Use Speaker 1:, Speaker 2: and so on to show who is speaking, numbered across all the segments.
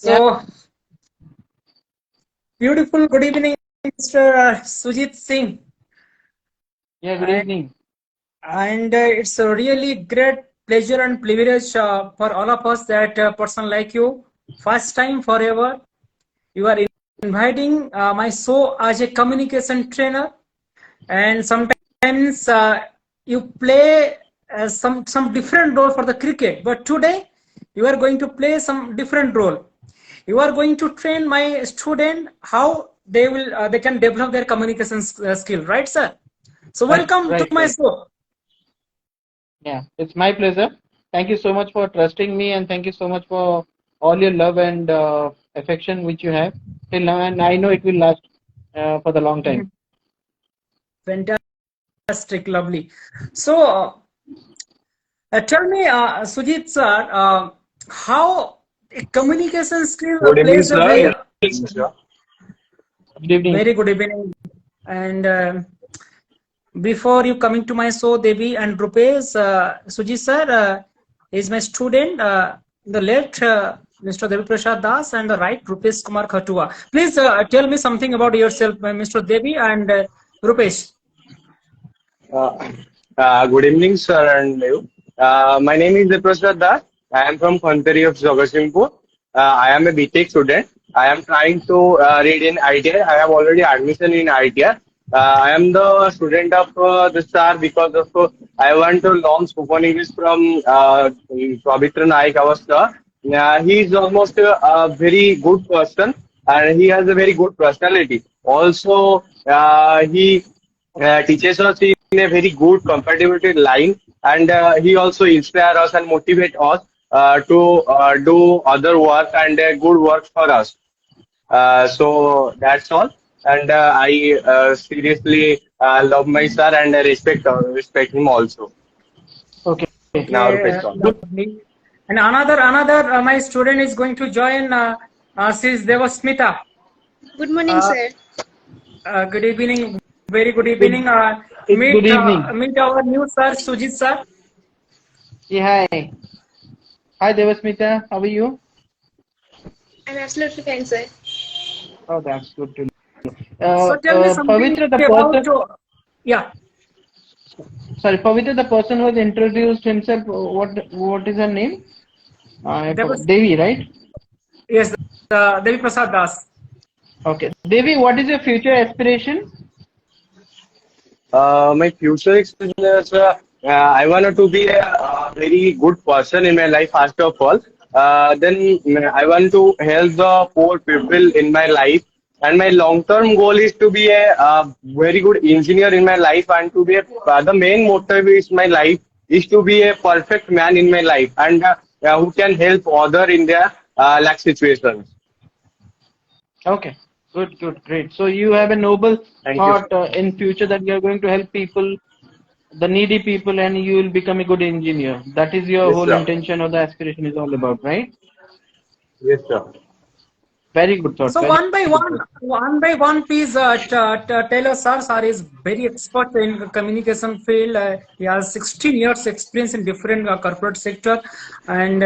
Speaker 1: Yeah,
Speaker 2: So beautiful. Good evening, Mr. Sujit Singh.
Speaker 1: yeah, good
Speaker 2: And,
Speaker 1: evening.
Speaker 2: it's a really great pleasure and privilege for all of us that a person like you, first time forever, you are inviting my show as a communication trainer, and sometimes you play some different role for the cricket. But today you are going to play some different role. You are going to train my student how they can develop their communication skill, right, sir? So
Speaker 1: Right,
Speaker 2: welcome to
Speaker 1: right,
Speaker 2: my
Speaker 1: right.
Speaker 2: show.
Speaker 1: Yeah, it's my pleasure. Thank you so much for trusting me, and thank you so much for all your love and affection which you have till now. And I know it will last for the long time.
Speaker 2: Fantastic, lovely. So tell me, Sujit sir, how a communication skill
Speaker 3: Good evening,
Speaker 2: plays a
Speaker 3: sir.
Speaker 2: very
Speaker 3: Yes, sir.
Speaker 1: Good evening.
Speaker 2: very good evening. And before you coming to my show, Devi and Rupesh, Sujit sir is my student. The left Mr. Devi Prasad Das and the right Rupesh Kumar Khatua. Please tell me something about yourself, Mr. Devi and Rupesh.
Speaker 3: Uh, Good evening, sir, and you. My name is Deprasad Das. I am from Khantari of Jagatsinghpur. I am a BTech student. I am trying to read in ITI. I have already admission in ITI. I am the student of the star because of I want to learn spoken English from Pavitra Naik, our star. He is almost a very good person and he has a very good personality. Also, he teaches us in a very good compatibility line, and he also inspire us and motivate us to do other work and good work for us. So that's all. And I seriously love my sir and I respect him also.
Speaker 1: Okay,
Speaker 3: Now,
Speaker 2: Okay,
Speaker 3: Rupesh, talk.
Speaker 1: good.
Speaker 2: lovely. And another my student is going to join. She is Devasmita.
Speaker 4: Good morning,
Speaker 2: Uh,
Speaker 4: sir.
Speaker 2: good evening, very good
Speaker 1: Good.
Speaker 2: evening.
Speaker 1: It's good evening.
Speaker 2: Meet our new sir, Sujit sir.
Speaker 1: Yeah, hi. Hi, Devasmita. How are you?
Speaker 4: I'm absolutely fine, sir.
Speaker 1: Oh, that's good to know.
Speaker 2: So tell me something
Speaker 1: Pavitra, the
Speaker 2: about.
Speaker 1: person.
Speaker 2: Yeah,
Speaker 1: Sorry, Pavitra, the person who has introduced himself. What is her name? I
Speaker 2: there
Speaker 1: forgot.
Speaker 2: was
Speaker 1: Devi, right?
Speaker 2: yes, Devi Prasad Das.
Speaker 1: Okay. Devi, what is your future aspiration?
Speaker 3: My future experience, I wanted to be a very good person in my life, first of all. Then I want to help the poor people in my life. And my long-term goal is to be a very good engineer in my life and to be the main motive is my life is to be a perfect man in my life and who can help other in their lack situations.
Speaker 1: Okay. Good, good, great. So you have a noble
Speaker 3: Thank you,
Speaker 1: thought
Speaker 3: sir.
Speaker 1: in future that you are going to help people, the needy people, and you will become a good engineer. That is your
Speaker 3: Yes,
Speaker 1: whole
Speaker 3: sir.
Speaker 1: intention or the aspiration is all about, right?
Speaker 3: Yes, sir.
Speaker 1: Very good thought.
Speaker 2: So
Speaker 1: Very good thought.
Speaker 2: one by one, please tell us, sir. Sir is very expert in communication field. He has 16 years experience in different corporate sector, and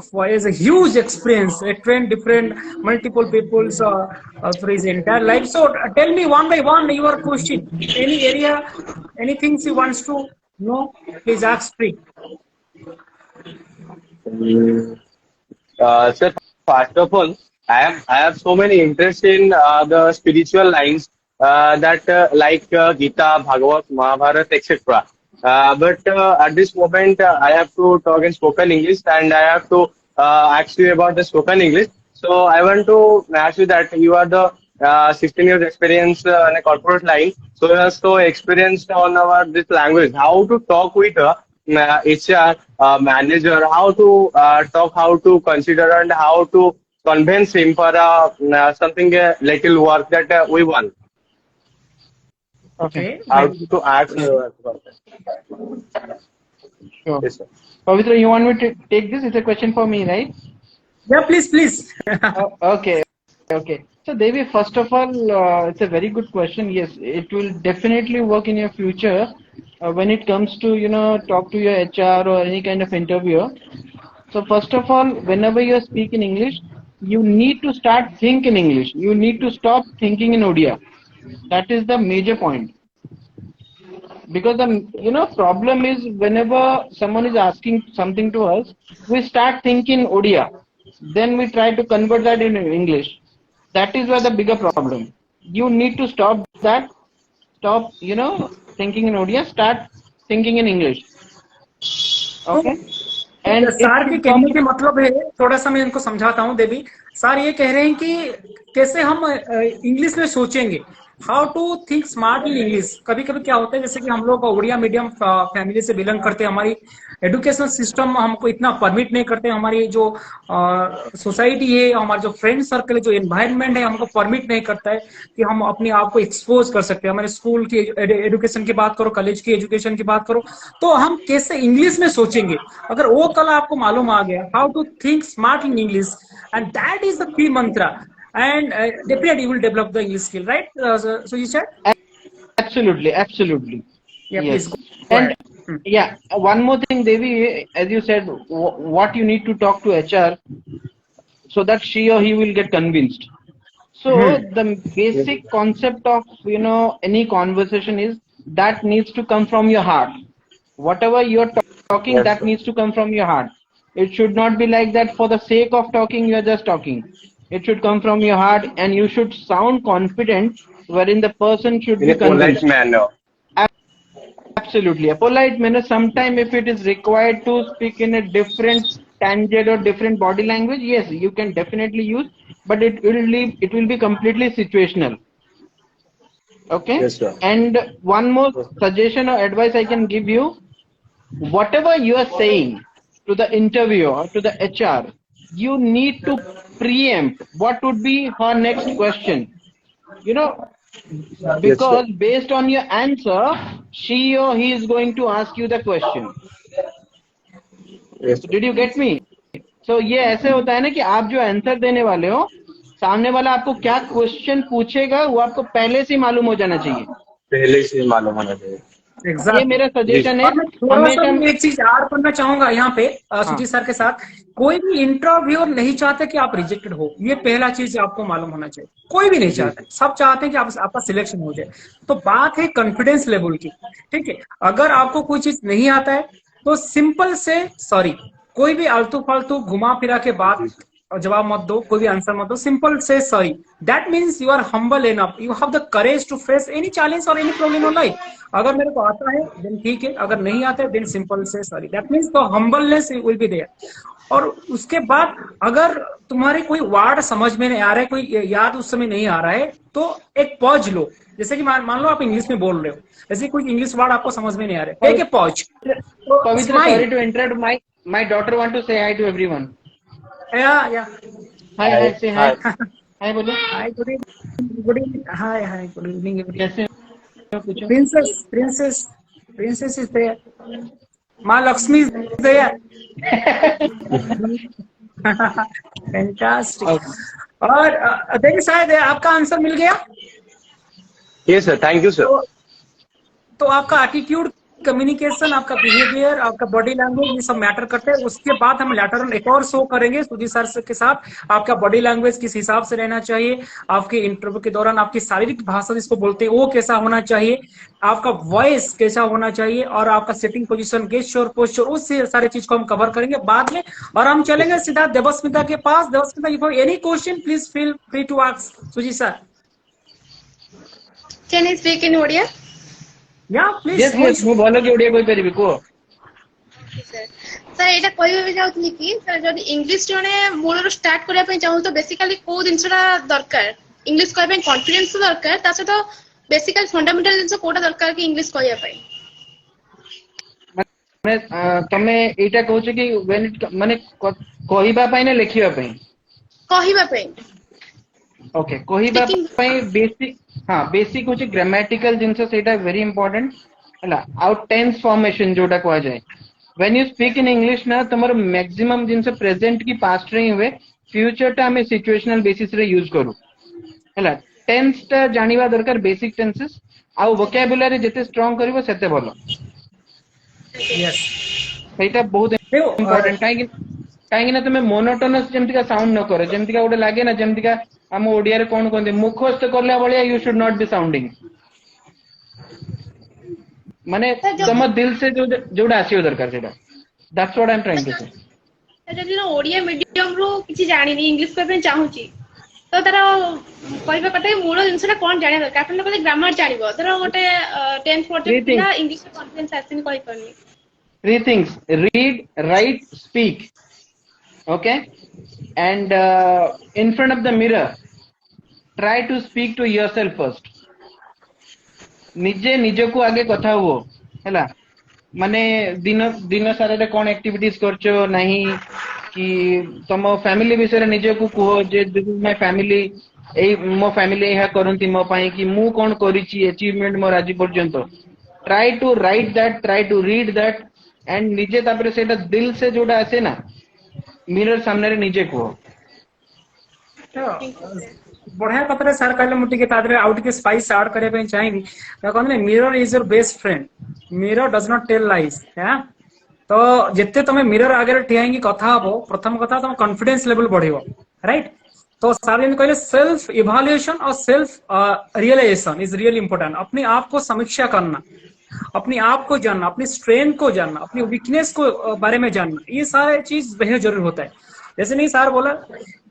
Speaker 2: for is a huge experience. He trained different multiple peoples for his entire life. So tell me one by one your question. Any area, anything he wants to know, please ask free.
Speaker 3: Mm. Sir, first of all, I have so many interests in the spiritual lines that like Gita, Bhagavad, Mahabharata, etc. But at this moment, I have to talk in spoken English and I have to ask you about the spoken English. So I want to ask you that you are the 16 years experience in a corporate line. So you are so experienced on our this language. How to talk with HR manager, how to talk, how to consider, and how to convince him for something little work that we want.
Speaker 1: Okay.
Speaker 2: Okay,
Speaker 3: How
Speaker 2: very good.
Speaker 3: to ask.
Speaker 1: Sure.
Speaker 3: Yes, sir.
Speaker 1: Pavitra, you want me to take this? It's a question for me, right?
Speaker 2: Yeah, please, please.
Speaker 1: Okay. Okay. So Devi, first of all, it's a very good question. Yes, it will definitely work in your future when it comes to, talk to your HR or any kind of interviewer. So first of all, whenever you speak in English, you need to start think in English. You need to stop thinking in Odia. That is the major point. Because the problem is whenever someone is asking something to us, we start thinking Odia, then we try to convert that in English. That is where the bigger problem. You need to stop that. Stop thinking in Odia, start thinking in English. Okay. And it
Speaker 2: sir के
Speaker 1: should
Speaker 2: कहने
Speaker 1: come.
Speaker 2: के मतलब है, थोड़ा सा मैं इनको समझाता हूँ देवी। सर ये कह रहे हैं कि कैसे हम इंग्लिश में सोचेंगे, how to think smart in English. कभी कभी क्या होता है, जैसे कि हम लोग उड़िया मीडियम फैमिली से बिलोंग करते हैं, हमारी एजुकेशनल सिस्टम हमको इतना परमिट नहीं करते, हमारी जो सोसाइटी है, हमारा जो फ्रेंड सर्कल है, जो एनवायरनमेंट है, हमको परमिट नहीं करता है कि हम अपने आप को एक्सपोज कर सकते हैं। हमारे स्कूल की एजुकेशन की बात करो, कॉलेज की एजुकेशन की बात करो, तो हम कैसे इंग्लिश में सोचेंगे। अगर वो कल आपको मालूम आ गया, how to think smart in English, and that is the key mantra, and definitely you will develop the English skill, right? So you said?
Speaker 1: Absolutely.
Speaker 2: Yeah,
Speaker 1: Yes.
Speaker 2: please go
Speaker 1: And
Speaker 2: ahead.
Speaker 1: yeah, one more thing, Devi, as you said, what you need to talk to HR so that she or he will get convinced. So the basic concept of any conversation is that needs to come from your heart. Whatever you're talking,
Speaker 3: Yes,
Speaker 1: that
Speaker 3: sir.
Speaker 1: needs to come from your heart. It should not be like that for the sake of talking, you're just talking. It should come from your heart, and you should sound confident, wherein the person should
Speaker 3: In
Speaker 1: be
Speaker 3: a polite
Speaker 1: convinced.
Speaker 3: manner.
Speaker 1: Absolutely. A polite manner. Sometime if it is required to speak in a different tangent or different body language, yes, you can definitely use, but it will be completely situational. Okay.
Speaker 3: Yes, sir.
Speaker 1: And one more suggestion or advice I can give you: whatever you are saying to the interviewer or to the HR, you need to preempt what would be her next question. You know,
Speaker 3: Yes, sir.
Speaker 1: because based on your answer, she or he is going to ask you the question.
Speaker 3: Yes, sir.
Speaker 1: Did you get me? So ये ऐसे होता है ना कि आप जो answer देने वाले हो, सामने वाला आपको क्या क्वेश्चन पूछेगा वो आपको पहले से मालूम हो जाना चाहिए।
Speaker 3: पहले से मालूम होना चाहिए।
Speaker 1: ये
Speaker 2: Exactly.
Speaker 1: मेरा
Speaker 3: जी
Speaker 1: सजेशन है
Speaker 2: और मैं थोड़ा सा
Speaker 1: हमेशा।
Speaker 2: भी एक चीज ऐड करना चाहूंगा यहाँ पे
Speaker 1: हाँ,
Speaker 2: सुजीत सर के साथ। कोई भी इंटरव्यूअर नहीं चाहता कि आप रिजेक्टेड हो, ये पहला चीज आपको मालूम होना चाहिए। कोई भी नहीं
Speaker 3: जी
Speaker 2: चाहता, सब चाहते हैं कि आपका सिलेक्शन हो जाए। तो बात है कॉन्फिडेंस लेवल की, ठीक है। अगर आपको कोई चीज नहीं आता है तो सिंपल से सॉरी, कोई भी आलतू फालतू घुमा फिरा के बात
Speaker 3: जी
Speaker 2: और जवाब मत दो, कोई भी आंसर मत दो, सिंपल से sorry. That means you are humble enough, you have the courage to face any challenge or any problem in life. अगर मेरे को आता है देन ठीक है, अगर नहीं आता है देन सिंपल से sorry. That means the humbleness will be there. और उसके बाद अगर तुम्हारे कोई वर्ड समझ में नहीं आ रहा है, कोई याद उस समय नहीं आ रहा है, तो एक पॉज लो। जैसे कि मान लो आप इंग्लिश में बोल रहे हो, जैसे कोई इंग्लिश वर्ड आपको समझ में नहीं आ रहा है, टेक ए पॉज, तो
Speaker 1: Pavitra,
Speaker 2: smile.
Speaker 1: sorry to interrupt. My daughter want to say hi to everyone.
Speaker 2: या
Speaker 1: Hi, say hi.
Speaker 3: Hi
Speaker 1: Hi, बोलो।
Speaker 2: Hi, good evening, good evening, hi good evening everyone.
Speaker 1: कैसे हो, पूछो।
Speaker 2: Princess is there. Ma Lakshmi is there. Fantastic.
Speaker 1: Okay.
Speaker 2: और देखिए शायद आपका answer मिल गया।
Speaker 3: Yes sir, thank you sir.
Speaker 2: तो आपका एटीट्यूड, कम्युनिकेशन, आपका बिहेवियर, आपका बॉडी लैंग्वेज, ये सब मैटर करते हैं। उसके बाद हम लेटर एक और शो करेंगे सुजीत सर के साथ। आपका बॉडी लैंग्वेज किस हिसाब से रहना चाहिए, आपके इंटरव्यू के दौरान आपकी शारीरिक भाषा जिसको बोलते हैं वो कैसा होना चाहिए, आपका वॉइस कैसा होना चाहिए, और आपका सिटिंग पोजीशन, गेस्चर, पोस्चर, उस सारी चीज को हम कवर करेंगे बाद में। और हम चलेंगे सीधा देवस्मिता के पास। Devasmita, you have any question please feel free to ask Sujit sir.
Speaker 4: Can I speak in Odia?
Speaker 2: या प्लीज।
Speaker 1: Yes, ମୁଁ ଭଲ କି ଓଡ଼ିଆ କହିପାରିବି, କୁହ।
Speaker 4: ସାର୍ ଏଇଟା କହିବାକୁ ଚାହୁଁଥିଲି କି ସାର୍ ଯଦି ଇଂଲିଶ ଜଣେ ମୂଳରୁ ଷ୍ଟାର୍ଟ କରିବା ପାଇଁ ଚାହୁଁ ତ ବେସିକାଲି କୋଉ ଜିନିଷଟା ଦରକାର? ଇଂଲିଶ କହିବା ପାଇଁ କନଫିଡେନ୍ସ ଦରକାର, ତା ସହିତ ବେସିକାଲି ଫଣ୍ଡାମେଣ୍ଟାଲ ଜିନିଷ କୋଉଟା ଦରକାର କି ଇଂଲିଶ କହିବା ପାଇଁ?
Speaker 1: ମାନେ ତମେ ଏଇଟା କହୁଛ କି ମାନେ କହିବା ପାଇଁ ନା ଲେଖିବା ପାଇଁ?
Speaker 4: କହିବା ପାଇଁ।
Speaker 1: ओके, କହିବା ପାଇଁ ବେସିକ, ହଁ ବେସିକ ହଉଛି ଗ୍ରାମାଟିକାଲ ଜିନିଷ, ସେଇଟା ଭେରି ଇମ୍ପୋର୍ଟାଣ୍ଟ ହେଲା। ଆଉ ଟେନ୍ସ ଫର୍ମେସନ ଯୋଉଟା କୁହାଯାଏ, when you speak in English ନା ତମର ମ୍ୟାକ୍ସିମମ୍ ଜିନିଷ ପ୍ରେଜେଣ୍ଟ କି ପାଷ୍ଟ ରେ ହିଁ ହୁଏ, फ्यूचर टा ଆମେ ସିଚୁଏସନାଲ ବେସିସ ରେ ୟୁଜ କରୁ ହେଲା। टेंस टा ଜାଣିବା ଦରକାର, ବେସିକ टेंसेस। ଆଉ vocabulary ଯେତେ ଷ୍ଟ୍ରଙ୍ଗ କରିବ ସେତେ ଭଲ।
Speaker 2: यस।
Speaker 1: ସେଇଟା ବହୁତ
Speaker 2: देखो
Speaker 1: ଇମ୍ପୋର୍ଟାଣ୍ଟ। କାହିଁକି कहीं ना तुम्हें मोनोटोनस जमती का साउंड न करो जमती का गोटे लगे ना जमती का आम ओडिया रे कौन कहते मुखस्त करला भलिया you should not be sounding माने तुम दिल से जोड़ा आसीओ दरकार सेटा that's what I am trying to say
Speaker 4: ଯଦି ଓଡିଆ ମିଡିୟମ ରୁ କିଛି ଜାଣିନି ଇଂଲିଶ କହିବା ପାଇଁ ଚାହୁଁଛି ତ ତାର କହିବା କଥା ମୂଳ ଜିନିଷଟା କଣ ଜାଣିବା ଦରକାର ଆପଣ କହିଲେ ଗ୍ରାମାର ଜାଣିବ ଧର ଗୋଟେ 10th ପର୍ଯ୍ୟନ୍ତ ପିଲା ଇଂଲିଶ କନଫିଡେନ୍ସ ଆସିନି କହିପାରୁନି
Speaker 1: three things read write speak okay and in front of the mirror try to speak to yourself first निजे निजको आगे कथा हुओ हैला माने दिन दिन सारा रे कोन एक्टिविटीज करछो नहीं कि तुम फैमिली विषय रे निजे को कहो जे दिस इज माय फैमिली ए मो फैमिली यह करंती मो पाई कि मु कोन करिछि अचीवमेंट मोर आज पर्यंत try to write that try to read that and निजे तापर सेटा दिल से जोड़ा आसे ना मिरर सामने रे निजे को
Speaker 2: बढ़िया कथा सर कहले मुझे तादरे आउट के स्पाइस ऐड करे पे चाहिए कहले mirror is your best friend mirror does not tell lies है तो जिते तुम मिरर आगे ठिया ही कथा हबो प्रथम कथा तुम कॉन्फिडेंस लेवल बढ़िबो राइट तो सर कहले सेल्फ इवैल्यूएशन और self realisation is really important अपने आप को समीक्षा करना अपने आप को जानना अपनी स्ट्रेंथ को जानना अपनी वीकनेस को बारे में जानना ये सारे चीज बेहद जरूरी होता है जैसे नहीं सर बोला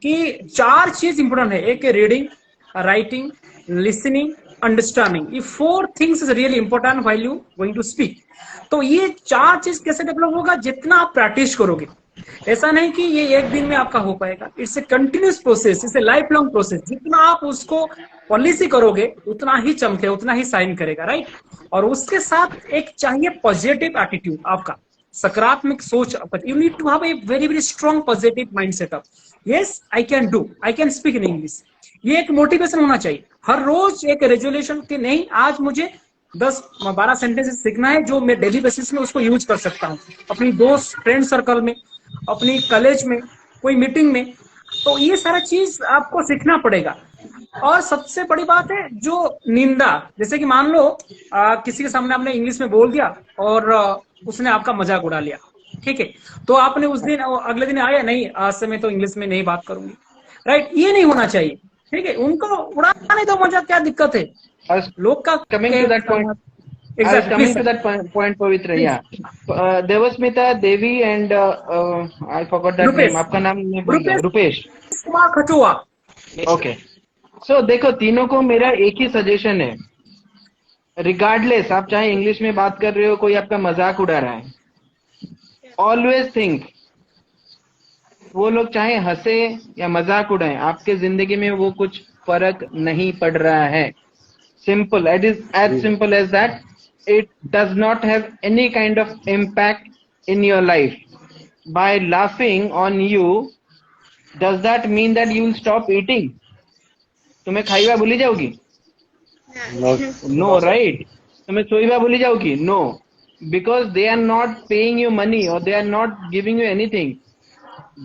Speaker 2: कि 4 चीज इंपोर्टेंट है एक रीडिंग राइटिंग लिसनिंग अंडरस्टैंडिंग ये 4 things is really important while you going to speak तो ये 4 चीज कैसे डेवलप होगा जितना आप प्रैक्टिस करोगे ऐसा नहीं कि ये एक दिन में आपका हो पाएगा it's a continuous process it's a life long process जितना आप उसको पॉलिसी करोगे उतना ही चमके उतना ही साइन करेगा राइट और उसके साथ एक चाहिए पॉजिटिव एटीट्यूड आपका सकारात्मक सोच you need to have a very very strong positive mindset of yes I can do I can speak in English ये एक मोटिवेशन होना चाहिए हर रोज एक रेजोल्यूशन कि नहीं आज मुझे 10-12 सेंटेंसेस सीखना है जो मैं डेली बेसिस में उसको यूज कर सकता हूँ अपनी दोस्त फ्रेंड सर्कल में अपनी कॉलेज में कोई मीटिंग में तो ये सारा चीज आपको सीखना पड़ेगा और सबसे बड़ी बात है जो निंदा जैसे कि मान लो किसी के सामने आपने इंग्लिश में बोल दिया और उसने आपका मजाक उड़ा लिया ठीक है तो आपने उस दिन अगले दिन आया नहीं आज से मैं तो इंग्लिश में नहीं बात करूंगी राइट ये नहीं होना चाहिए ठीक है उनको उड़ाने दो मजाक क्या दिक्कत है लोग का
Speaker 1: coming to that point
Speaker 2: Exactly.
Speaker 1: coming to that point Pavitra yeah Devasmita Devi and I forgot that
Speaker 2: Rupesh.
Speaker 1: name आपका नाम नहीं बोल रुपेश
Speaker 2: कुमार खटुआ
Speaker 1: ओके सो देखो तीनों को मेरा एक ही सजेशन है रिगार्डलेस आप चाहे इंग्लिश में बात कर रहे हो कोई आपका मजाक उड़ा रहा है ऑलवेज थिंक वो लोग चाहे हंसे या मजाक उड़ाएं आपके जिंदगी में वो कुछ फर्क नहीं पड़ रहा है simple it is as simple as that it does not have any kind of impact in your life by laughing on you does that mean that you will stop eating तुम्हें खाइबा भूली जाओगी नो राइट तुम्हें सोइबा भूली जाओगी no because they are not paying you money or they are not giving you anything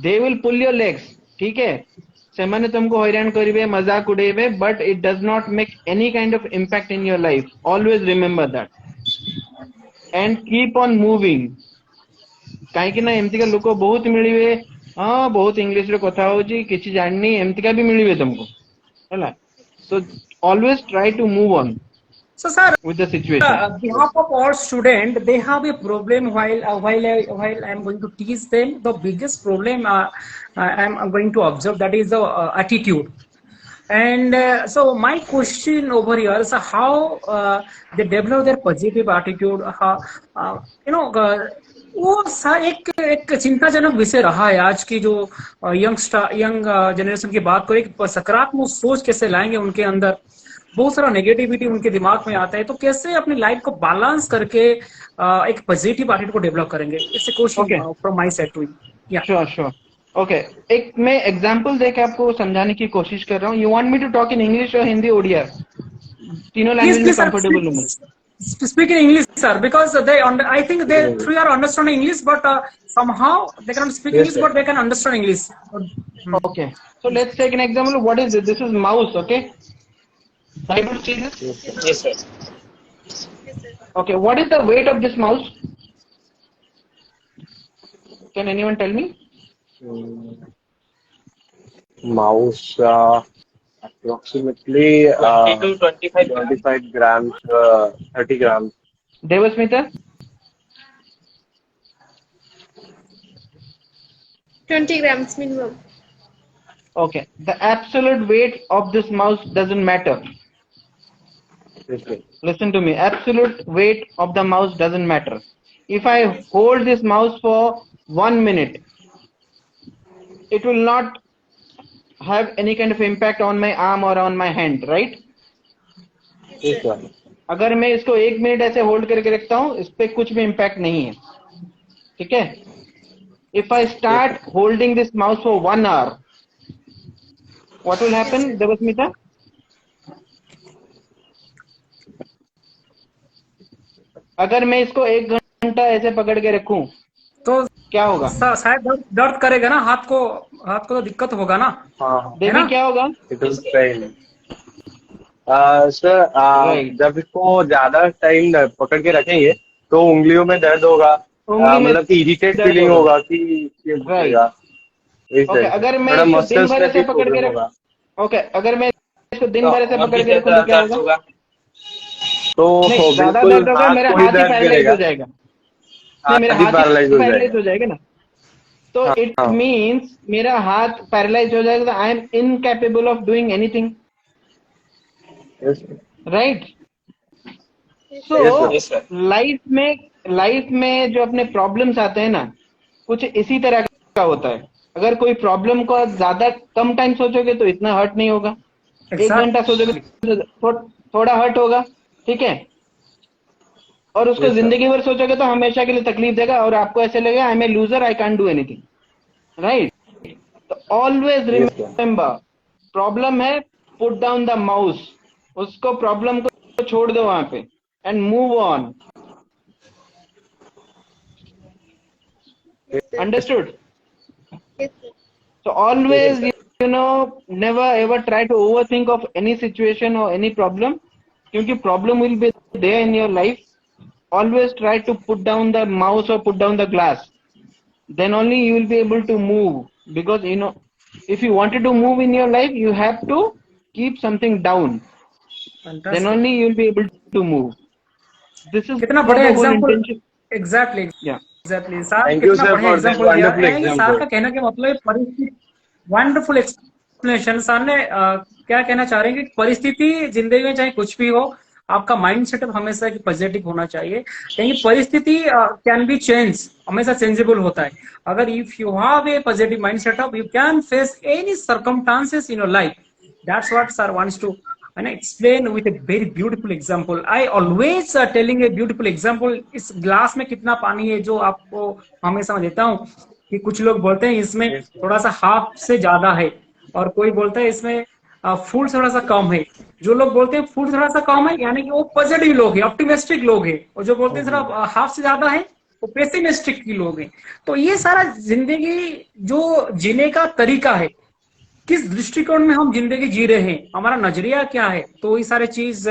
Speaker 1: they will pull your legs ठीक है ସେମାନେ तुमको हैरान करेंगे मजाक उड़ेबे but it does not make any kind of impact in your life always remember that and keep on moving कहीं ना एमती का लोक बहुत मिलिबे हाँ बहुत इंग्लिश रे कथा होची किछि जाननी एमती का भी मिलिबे तुमको हैला so always try to move on
Speaker 2: So, sir,
Speaker 1: with the situation.
Speaker 2: Behalf of all students, they have a problem while I am going to teach them. The biggest problem I am going to observe that is the attitude. And so my question over here is how they develop their positive attitude. वो एक चिंताजनक विषय रहा है आज की जो young generation की बात करें सकारात्मक सोच कैसे लाएंगे उनके अंदर बहुत सारा नेगेटिविटी उनके दिमाग में आता है तो कैसे अपनी लाइफ को बैलेंस करके एक पॉजिटिव एटीट्यूड को डेवलप करेंगे इससे question from my side to या
Speaker 1: श्योर श्योर ओके एक मैं एग्जांपल देके आपको समझाने की कोशिश कर रहा हूँ you want me to talk in English और हिंदी ओडिया तीनों लैंग्वेज में कंफर्टेबल हूँ
Speaker 2: speak in English sir because I think they three are understanding English but somehow they cannot speak English but they can understand English
Speaker 1: okay so let's take an example what is this is mouse okay are you able to see this
Speaker 3: Yes, sir.
Speaker 1: okay what is the weight of this mouse can anyone tell me
Speaker 3: Mouse, approximately
Speaker 5: 20 to 25 grams.
Speaker 3: 25 grams, 30 grams.
Speaker 1: Devasmita?
Speaker 4: 20 grams minimum.
Speaker 1: Okay. The absolute weight of this mouse doesn't matter.
Speaker 3: Okay.
Speaker 1: Listen to me. Absolute weight of the mouse doesn't matter. If I hold this mouse for 1 minute, it will not have any kind of impact on my arm or on my hand, right?
Speaker 3: Yes, sir.
Speaker 1: अगर मैं इसको 1 minute ऐसे hold करके रखता हूँ, इस पे कुछ भी इम्पैक्ट नहीं है, ठीक है? If I start holding this mouse for 1 hour, what will happen, Devasmita? अगर मैं इसको 1 घंटा ऐसे पकड़ के रखूं,
Speaker 2: तो
Speaker 1: क्या होगा?
Speaker 2: शायद दर्द करेगा ना, हाथ को तो दिक्कत होगा ना,
Speaker 3: हाँ,
Speaker 2: है
Speaker 1: देवी
Speaker 2: ना?
Speaker 1: क्या होगा?
Speaker 3: it will pain. Sir,
Speaker 1: Right.
Speaker 3: जब इसको ज्यादा टाइम पकड़ के रखेंगे तो उंगलियों में दर्द होगा,
Speaker 1: उंगली में
Speaker 3: मतलब कि इरिटेट
Speaker 1: दर्द
Speaker 3: फीलिंग
Speaker 1: होगा।
Speaker 3: होगा कि ये
Speaker 1: Right.
Speaker 3: दुखेगा, इस
Speaker 1: ओके,
Speaker 3: तरह से।
Speaker 1: अगर मैं
Speaker 3: थोड़ा
Speaker 1: इसको दिन
Speaker 3: मसल्स
Speaker 1: भर
Speaker 3: में
Speaker 1: ऐसे
Speaker 3: भी
Speaker 1: पकड़
Speaker 3: प्रॉब्लम
Speaker 1: के
Speaker 3: होगा,
Speaker 1: ओके, अगर मैं इसको दिन
Speaker 5: तो
Speaker 1: भर ऐसे
Speaker 5: और
Speaker 1: पकड़
Speaker 5: भी
Speaker 1: के रखूं
Speaker 5: ज्यादा
Speaker 1: तो क्या
Speaker 5: दर्द
Speaker 1: होगा?
Speaker 5: होगा।
Speaker 3: तो
Speaker 1: नहीं, ज्यादा
Speaker 3: बिल्कुल
Speaker 1: दर्द होगा,
Speaker 3: हाथ
Speaker 1: मेरा
Speaker 3: को ही
Speaker 1: हाथ ही
Speaker 3: दर्द
Speaker 1: पैरालाइज
Speaker 3: करेगा,
Speaker 1: हो जाएगा। नहीं,
Speaker 3: हाथ
Speaker 1: मेरा
Speaker 3: ही
Speaker 1: हाथ ही
Speaker 3: पैरालाइज हो
Speaker 1: पैरालाइज
Speaker 3: जाएगा।
Speaker 1: हो जाएगा ना। तो
Speaker 3: हाँ,
Speaker 1: इट
Speaker 3: हाँ,
Speaker 1: मीन्स मेरा हाथ पैरालाइज हो जाएगा, I am incapable of doing anything,
Speaker 3: yes,
Speaker 1: right?
Speaker 3: yes,
Speaker 1: so
Speaker 3: sir.
Speaker 5: Yes sir.
Speaker 1: Life में जो अपने प्रॉब्लम्स आते हैं ना, कुछ इसी तरह का होता है। अगर कोई प्रॉब्लम को ज्यादा कम टाइम सोचोगे तो इतना हर्ट नहीं होगा, 1 घंटा सोचोगे तो थोड़ा हर्ट होगा, ठीक है? और उसको
Speaker 3: Yes, sir.
Speaker 1: जिंदगी भर सोचोगे तो हमेशा के लिए तकलीफ देगा और आपको ऐसे लगेगा I am a loser, I can't do anything, right? तो always
Speaker 3: Yes, sir.
Speaker 1: Remember, problem है, पुट डाउन द माउस, उसको प्रॉब्लम को छोड़ दो वहां पे and move on, understood?
Speaker 4: Yes, sir.
Speaker 1: So always, never ever try to overthink of any situation or any problem, क्योंकि problem will be there in your life. Always try to put down the mouse or put down the glass. Then only you will be able to move. Because if you wanted to move in your life, you have to keep something down. Then
Speaker 2: Fantastic.
Speaker 1: only you will be able to move. This is
Speaker 2: कितना
Speaker 1: what
Speaker 2: बढ़िया
Speaker 1: the whole
Speaker 2: example,
Speaker 1: intention.
Speaker 2: Exactly
Speaker 1: Yeah.
Speaker 2: Exactly sir,
Speaker 3: Thank you,
Speaker 2: कितना
Speaker 3: sir,
Speaker 2: बढ़िया
Speaker 3: for that
Speaker 2: example दिया
Speaker 3: wonderful
Speaker 2: है। Sir
Speaker 3: example.
Speaker 2: का कहने का मतलब परिस्थिति, वंडरफुल एक्सप्लेनेशन। सर ने क्या कहना चाह रहे हैं कि परिस्थिति जिंदगी में चाहे कुछ भी हो, आपका माइंड सेटअप हमेशा पॉजिटिव होना चाहिए, क्योंकि परिस्थिति कैन बी चेंज, हमेशा चेंजेबल होता है। अगर if you have a positive mind setup, you can face any circumstances in your life. That's what sir wants to explain with a very beautiful example. I always telling a beautiful example. इस glass में कितना पानी है, जो आपको हमेशा मैं देता हूँ कि कुछ लोग बोलते हैं इसमें थोड़ा सा हाफ से ज्यादा है, और कोई बोलता है इसमें फुल थोड़ा सा कम है। जो लोग बोलते हैं फुल थोड़ा सा कम है, यानी कि वो पॉजिटिव लोग हैं, ऑप्टिमिस्टिक लोग हैं, और जो बोलते हैं थोड़ा हाफ से ज्यादा है, वो पेसिमिस्टिक की लोग हैं। तो ये सारा जिंदगी जो जीने का तरीका है, किस दृष्टिकोण में हम जिंदगी जी रहे हैं, हमारा नजरिया क्या है, तो ये सारे चीज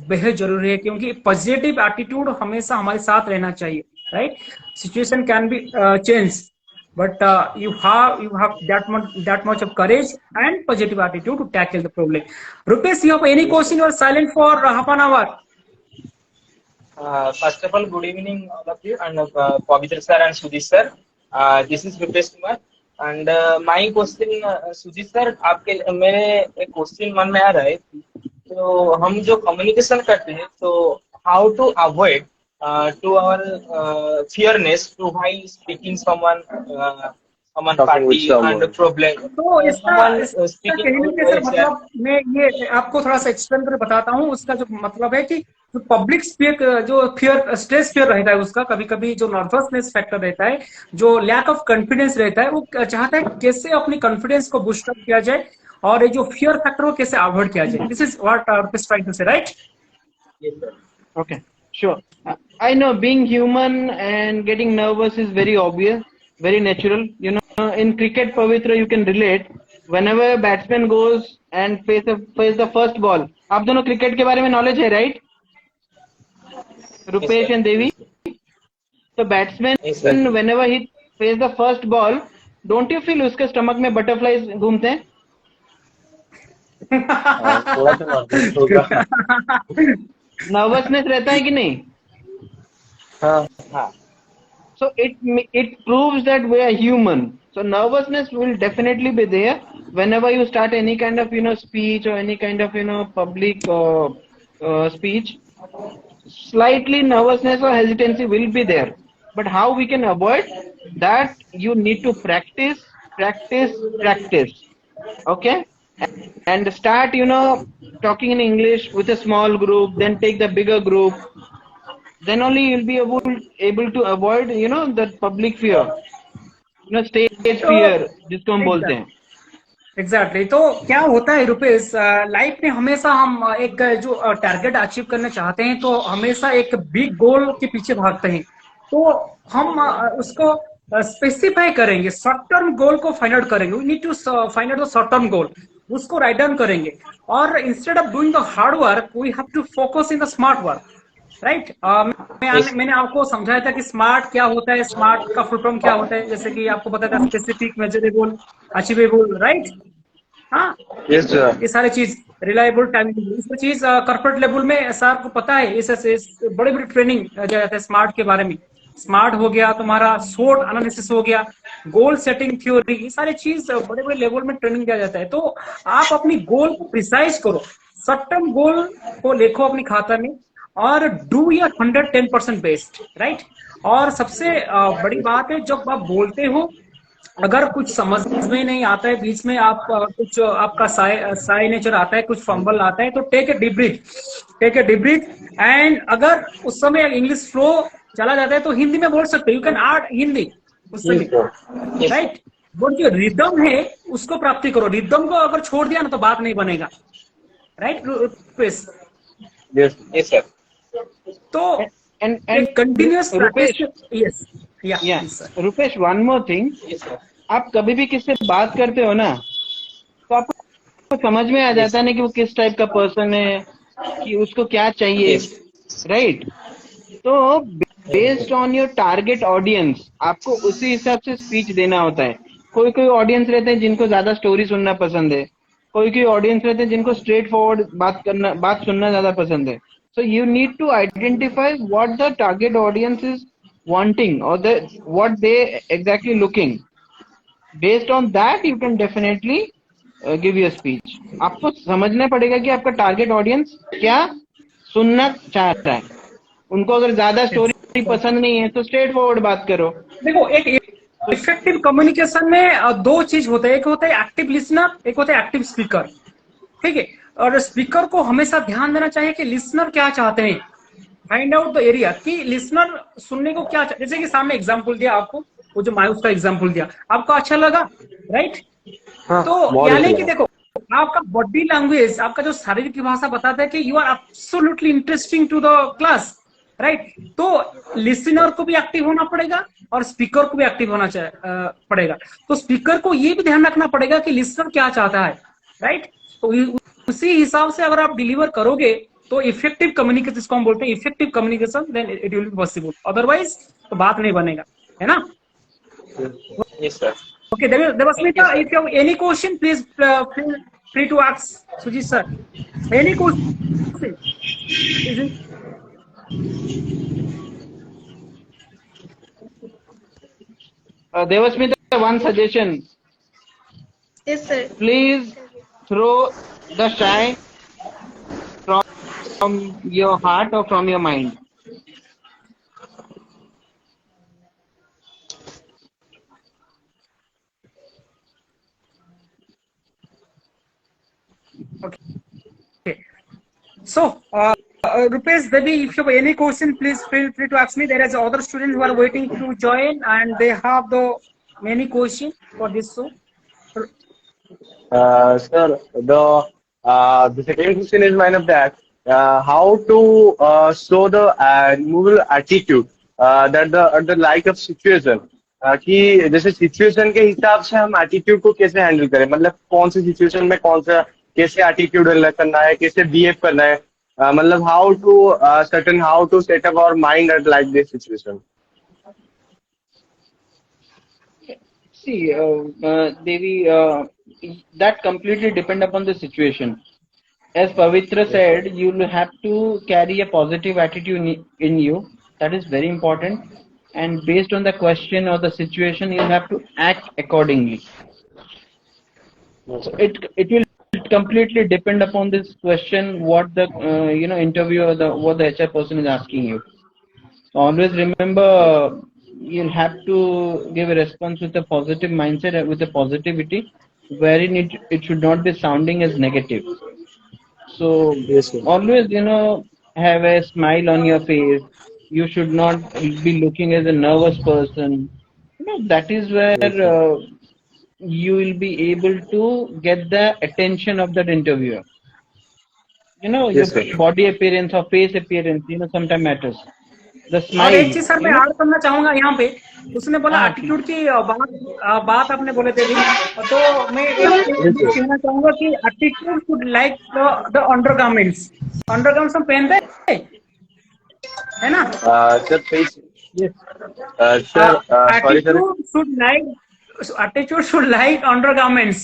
Speaker 2: बेहद जरूरी है, क्योंकि पॉजिटिव एटीट्यूड हमेशा हमारे साथ रहना चाहिए, right? Situation can be change, but you have that much of courage and positive attitude to tackle the problem. Rupesh, you have any question? You are silent for half an hour.
Speaker 5: First of all, good evening all of you, and Pavitra sir and Sujit sir. This is Rupesh Kumar, and my question, Sujit sir, आपके मेरे एक question मन में आ रहा है। तो हम जो कम्युनिकेशन करते हैं, तो how to avoid to our fearness to while speaking someone
Speaker 3: Talking with
Speaker 5: party
Speaker 3: someone.
Speaker 5: and problem.
Speaker 2: तो
Speaker 5: Someone
Speaker 2: इसका
Speaker 5: speaking
Speaker 2: कहने
Speaker 5: out
Speaker 2: के
Speaker 5: very
Speaker 2: सर मतलब, मैं ये आपको थोड़ा सा एक्सप्लेन करके बताता हूँ। उसका जो मतलब है कि जो पब्लिक स्पीक, जो फियर, स्ट्रेस फियर रहता है उसका, कभी कभी जो नर्वसनेस फैक्टर रहता है, जो लैक ऑफ कॉन्फिडेंस रहता है, वो चाहता है कैसे अपनी कॉन्फिडेंस को बूस्ट अप किया जाए, और ये जो फियर फैक्टर को कैसे अवॉइड किया जाए। This is what trying to say, right?
Speaker 1: Okay, sure. I know being human and getting nervous is very obvious, very natural. In cricket, Pavitra, you can relate. Whenever a batsman goes and face the first ball, आप दोनों cricket के बारे में knowledge है, right? Rupesh and Devi. So batsman,
Speaker 5: Yes, sir.
Speaker 1: whenever he face the first ball, don't you feel उसके stomach में butterflies घूमते हैं?
Speaker 3: थोड़ा तो नॉर्मल होगा।
Speaker 1: नर्वसनेस रहता है कि नहीं?
Speaker 3: हाँ
Speaker 5: हाँ
Speaker 1: So it proves that we are human. So nervousness will definitely be there whenever you start any kind of speech or any kind of public speech. Slightly nervousness or hesitancy will be there, but how we can avoid that? You need to practice, practice, practice. Okay, and start talking in English with a small group, then take the bigger group. Then only you'll be able to avoid that public fear, stage
Speaker 2: तो
Speaker 1: fear जिसको हम बोलते हैं.
Speaker 2: Exactly तो क्या होता है Rupesh, life में हमेशा हम एक जो टारगेट अचीव करना चाहते हैं तो हमेशा एक बिग गोल के पीछे भागते हैं। तो हम उसको स्पेसिफाई करेंगे, शॉर्ट टर्म गोल को फाइंड आउट करेंगे। We need to find out the short term goal, उसको राइट डाउन करेंगे। और instead of doing the hard work we have to focus in the smart work, right.
Speaker 5: yes
Speaker 2: मैंने आपको समझाया था कि स्मार्ट क्या होता है, स्मार्ट का फुल फॉर्म क्या होता है, जैसे कि आपको पता था स्पेसिफिक, मेजरेबल, अचीवेबल, राइट। हाँ,
Speaker 3: यस सर।
Speaker 2: ये सारी चीज, रिलायबल, टाइमिंग, ये सारी चीज कॉर्पोरेट लेवल में सर को पता है। इस बड़े बड़े ट्रेनिंग दिया जाता है स्मार्ट के बारे में। स्मार्ट हो गया तुम्हारा, सोर्ट एनालिसिस हो गया, गोल सेटिंग थ्योरी, ये सारी चीज बड़े बड़े लेवल में ट्रेनिंग दिया जाता है। तो आप अपनी गोल को प्रिसाइज करो, शॉर्ट टर्म गोल को लिखो अपनी खाता में और डू योर 110% बेस्ट, राइट। और सबसे बड़ी बात है, जब आप बोलते हो अगर कुछ समझ में नहीं आता है, बीच में आप कुछ आपका साई नेचर आता है, कुछ फंबल आता है, तो take a deep breath, take a deep breath. And अगर उस समय इंग्लिश फ्लो चला जाता है तो हिंदी में बोल सकते हो, यू कैन ऐड हिंदी उस
Speaker 3: यस
Speaker 2: समय,
Speaker 3: सर।
Speaker 2: राइट। वो जो रिदम है उसको प्राप्ति करो, रिदम को अगर छोड़ दिया ना तो बात नहीं बनेगा, राइट।
Speaker 3: यस
Speaker 5: yes sir
Speaker 2: तो
Speaker 1: and
Speaker 2: एक कंटिन्यूअस प्रैक्टिस,
Speaker 1: Rupesh,
Speaker 2: यस, या
Speaker 1: Rupesh, one more thing.
Speaker 5: yes sir
Speaker 1: आप कभी भी किससे बात करते हो ना, तो आपको समझ में आ
Speaker 5: yes
Speaker 1: जाता है ना कि वो किस टाइप का पर्सन है, कि उसको क्या चाहिए,
Speaker 5: yes
Speaker 1: राइट। तो based on your target audience आपको उसी हिसाब से स्पीच देना होता है। कोई कोई ऑडियंस रहते हैं जिनको ज्यादा स्टोरी सुनना पसंद है, कोई कोई ऑडियंस रहते हैं जिनको स्ट्रेट फॉरवर्ड बात सुनना ज्यादा पसंद है। So you need to identify what the target audience is wanting और what they exactly looking. Based on that you can definitely give your speech. आपको समझना पड़ेगा कि आपका टारगेट ऑडियंस क्या सुनना चाह रहा है। उनको अगर ज्यादा स्टोरी पसंद नहीं है तो स्ट्रेट फॉरवर्ड बात करो।
Speaker 2: देखो, एक इफेक्टिव कम्युनिकेशन में दो चीज होता है, एक होता है एक्टिव लिसनर, एक होता है एक्टिव स्पीकर, ठीक है। और स्पीकर को हमेशा ध्यान देना चाहिए कि लिसनर क्या चाहते हैं, फाइंड आउट द एरिया कि लिसनर सुनने को क्या जैसे कि सामने एग्जांपल दिया आपको, वो जो मायूस का एग्जांपल दिया आपको अच्छा लगा, राइट।
Speaker 3: हाँ,
Speaker 2: तो
Speaker 3: बहुत
Speaker 2: यानी
Speaker 3: अच्छा
Speaker 2: कि
Speaker 3: लगा।
Speaker 2: देखो, आपका बॉडी लैंग्वेज, आपका जो शारीरिक भाषा बताता है कि you are absolutely interesting to the class, right. तो लिसनर को भी एक्टिव होना पड़ेगा और स्पीकर को भी एक्टिव होना पड़ेगा। तो स्पीकर को ये भी ध्यान रखना पड़ेगा कि लिसनर क्या चाहता है, राइट। तो उसी हिसाब से अगर आप डिलीवर करोगे तो इफेक्टिव कम्युनिकेशन, जिसको हम बोलते हैं effective communication, then it will be possible, otherwise तो बात नहीं बनेगा, है ना।
Speaker 5: yes sir
Speaker 2: Okay, Devasmita, if you have any question, please feel free to ask Sujit sir. Any question? Is it?
Speaker 1: Devasmita, one suggestion.
Speaker 4: Yes, sir.
Speaker 1: Please throw the shy from your heart or from your mind.
Speaker 2: Okay. So, Rupesh, Devi, if you have any question, please feel free to ask me. There is other students who are waiting to join, and they have the many questions for this show.
Speaker 3: Sir, the second question is mine of that. How to show the moral attitude that the like of situation कि जैसे situation के हिसाब से हम attitude को कैसे handle करें, मतलब कौन सी सिचुएशन में कौन सा कैसे एटीट्यूड करना है, कैसे बिहेव करना है, मतलब how to set up our mind at like this situation.
Speaker 1: See, Devi, that completely depend upon the situation. As Pavitra
Speaker 3: Yes, sir.
Speaker 1: said, you'll have to carry a positive attitude in you. That is very important. And based on the question or the situation, you'll have to act accordingly.
Speaker 3: Yes,
Speaker 1: So
Speaker 3: sir.
Speaker 1: it will completely depend upon this question, what the interviewer or the what the HR person is asking you. So always remember, you'll have to give a response with a positive mindset and with a positivity, wherein it should not be sounding as negative. So
Speaker 3: Yes, sir.
Speaker 1: always, have a smile on your face. You should not be looking as a nervous person. That is where
Speaker 3: Yes, sir.
Speaker 1: you will be able to get the attention of that interviewer. Your
Speaker 3: Yes, sir.
Speaker 1: body appearance or face appearance, sometimes matters. The
Speaker 2: और एक
Speaker 1: smile,
Speaker 2: चीज sir मैं add करना चाहूंगा यहाँ पे, उसने बोला
Speaker 1: ah, please.
Speaker 2: एटीट्यूड की बात आपने बोले थे भी, तो मैं एक
Speaker 3: Yes,
Speaker 2: चीज
Speaker 3: sir.
Speaker 2: कहना चाहूंगा कि attitude should like the undergarments, undergarments हम पहनते हैं, है ना?
Speaker 3: Sir, please.
Speaker 1: Yes.
Speaker 3: Sir, sorry, sir.
Speaker 2: Attitude should like undergarments,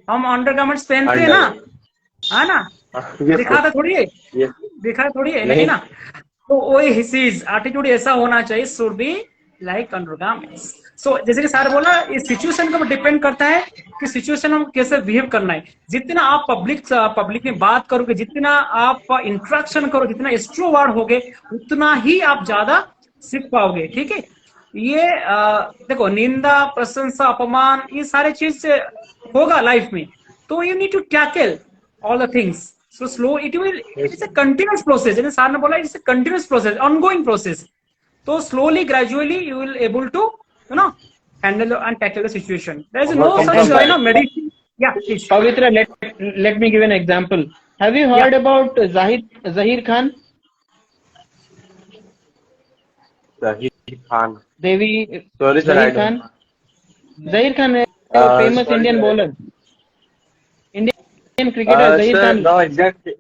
Speaker 2: हम अंडरगारमेंट्स पहनते हैं ना,
Speaker 3: Under.
Speaker 2: है ना?
Speaker 3: Yes, sir.
Speaker 2: दिखाता थोड़ी है,
Speaker 3: Yes.
Speaker 2: दिखा थोड़ी है, नहीं
Speaker 3: नहीं.
Speaker 2: ना? तो वही चीज एटीट्यूड ऐसा होना चाहिए, शुड बी लाइक अंडरगारमेंट्स. सो जैसे कि सर बोला, इस सिचुएशन के ऊपर डिपेंड करता है कि सिचुएशन में कैसे बिहेव करना है. जितना आप पब्लिक में बात करोगे, जितना आप इंटरेक्शन करो, जितना एक्सट्रोवर्ट होगे, उतना ही आप ज्यादा सीख पाओगे. ठीक है, ये देखो, निंदा, प्रशंसा, अपमान, ये सारे चीज होगा लाइफ में, तो you need to tackle all the things. So slow, it's a continuous process. जैसे सर ने बोला, it's a continuous process, ongoing process. So slowly, gradually, you will able to, handle and tackle the situation. There is no
Speaker 3: Overcome
Speaker 2: such,
Speaker 3: that.
Speaker 2: medicine. Yeah, please.
Speaker 1: Pavitra, let me give an example. Have you heard about Zahir Khan?
Speaker 3: Zahir Khan.
Speaker 1: Devi,
Speaker 3: Sorry, sir, I
Speaker 1: Zahir
Speaker 3: don't.
Speaker 1: Khan. Zahir Khan is a famous
Speaker 3: Sorry,
Speaker 1: Indian
Speaker 3: sir.
Speaker 1: bowler. Indian cricketer, Zahir
Speaker 3: Sir,
Speaker 1: Khan.
Speaker 3: no, exactly.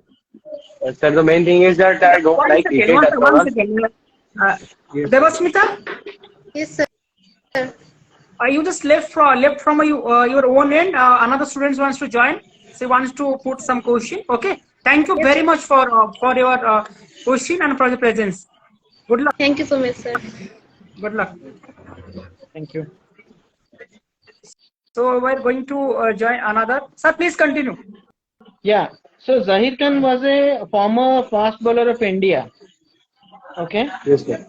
Speaker 3: Sir, the main thing is that I don't like cricket at all.
Speaker 2: One second.
Speaker 3: Yes.
Speaker 2: Devasmita,
Speaker 4: Yes, sir.
Speaker 2: you just left from your own end. Another student wants to join. She wants to put some question. Okay. Thank you very much for your question and for your presence. Good luck.
Speaker 4: Thank you so much, sir.
Speaker 2: Good luck.
Speaker 1: Thank you.
Speaker 2: So we're going to join another. Sir, please continue.
Speaker 1: Yeah. So Zahir Khan was a former fast bowler of India. Okay.
Speaker 3: Yes, sir.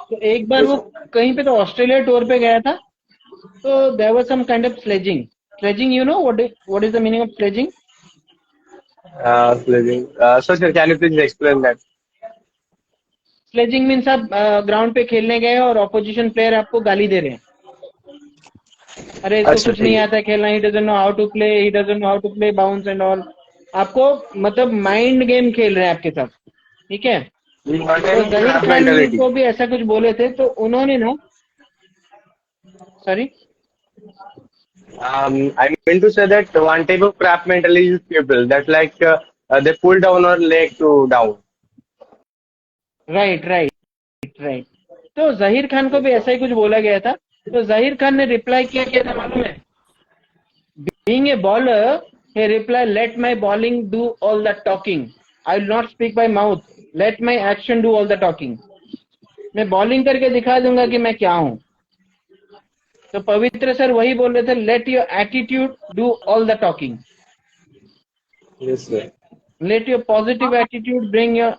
Speaker 1: तो एक बार वो कहीं पे तो Australia tour पे गया था, तो there was some kind of sledging. Sledging, what is the meaning of sledging?
Speaker 3: Sledging. So, sir, can you please explain that?
Speaker 1: Sledging means आप ग्राउंड पे खेलने गए और ऑपोजिशन प्लेयर आपको गाली दे रहे हैं. अरे इसको
Speaker 3: अच्छा,
Speaker 1: कुछ नहीं
Speaker 3: ठीक है.
Speaker 1: आता खेलना, he doesn't know how to play bounce and all. आपको मतलब माइंड गेम खेल रहे हैं आपके साथ. ठीक है.
Speaker 3: You want
Speaker 1: तो
Speaker 3: any
Speaker 1: जहीर खान
Speaker 3: mentality?
Speaker 1: को भी ऐसा कुछ बोले थे, तो उन्होंने ना, sorry,
Speaker 3: I meant to say that one type of crap mentality is people that like they pull down or leg to down.
Speaker 1: Right. तो जहीर खान को भी ऐसा ही कुछ बोला गया था. तो जहीर खान ने रिप्लाई किया था मालूम है? Being a bowler, he replied, let my bowling do all the talking. I will not speak by mouth. Let my action do all the talking. मैं बॉलिंग करके दिखा दूंगा कि मैं क्या हूं. तो पवित्र सर वही बोल रहे थे, let your attitude do all the talking.
Speaker 3: Yes, sir.
Speaker 1: Let your positive attitude bring your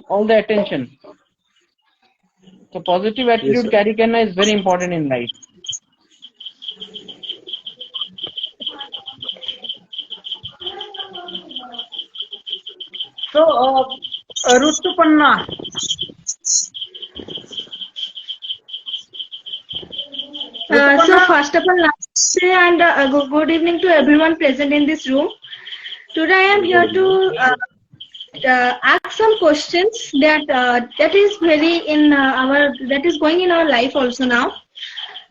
Speaker 1: all the attention. So positive attitude
Speaker 3: sir.
Speaker 1: carry करना is very important in life.
Speaker 2: So Rutupanna.
Speaker 4: So first of all, namaste and good evening to everyone present in this room. Today I am here to ask some questions that is very that is going in our life also now.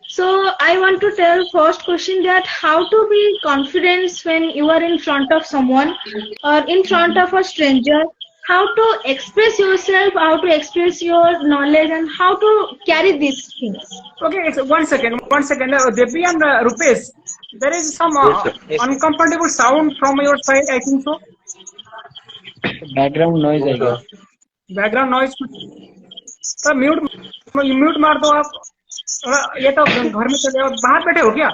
Speaker 4: So I want to tell first question that how to be confident when you are in front of someone or in front of a stranger.
Speaker 6: how to express yourself, how to express your knowledge, and how to carry these things.
Speaker 2: Okay, it's, one second. Devi and Rupesh, there is some
Speaker 3: Yes, sir.
Speaker 5: Yes, sir.
Speaker 2: uncomfortable sound from your side, I think so.
Speaker 1: Background noise, I
Speaker 3: No, sir.
Speaker 1: guess.
Speaker 2: Background noise तो mute मार दो आप। ये तो घर में चले और बाहर बैठे हो क्या?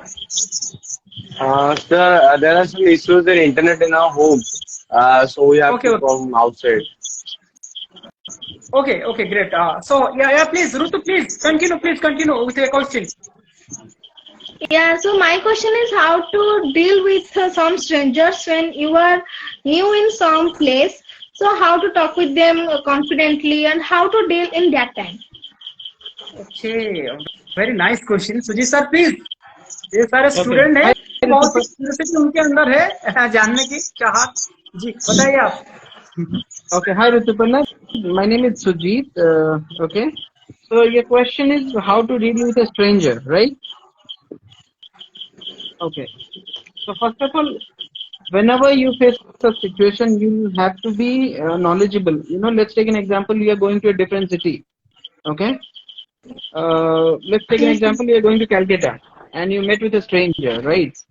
Speaker 3: Sir, there are some issues with internet in our home, so we have
Speaker 2: Okay,
Speaker 3: to
Speaker 2: okay.
Speaker 3: come outside.
Speaker 2: Okay, great. So please, Rutu, please continue with your question.
Speaker 6: Yeah, so my question is how to deal with some strangers when you are new in some place. So how to talk with them confidently and how to deal in that time.
Speaker 2: Okay, very nice question. Sujit sir please, ये सारे
Speaker 1: Okay.
Speaker 2: Student हैं,
Speaker 1: Hi,
Speaker 2: बहुत
Speaker 1: Rutu.
Speaker 2: Curiosity उनके अंदर है जानने की चाहत। जी बताइए आप।
Speaker 1: Okay, hi Rituparna. My name is Sujit. Okay. So your question is how to deal with a stranger, right? Okay. So first of all, whenever you face a situation, you have to be knowledgeable. You know, let's take an example. You are going to a different city. Okay. Let's take an example. You are going to Calcutta and you met with a stranger, right?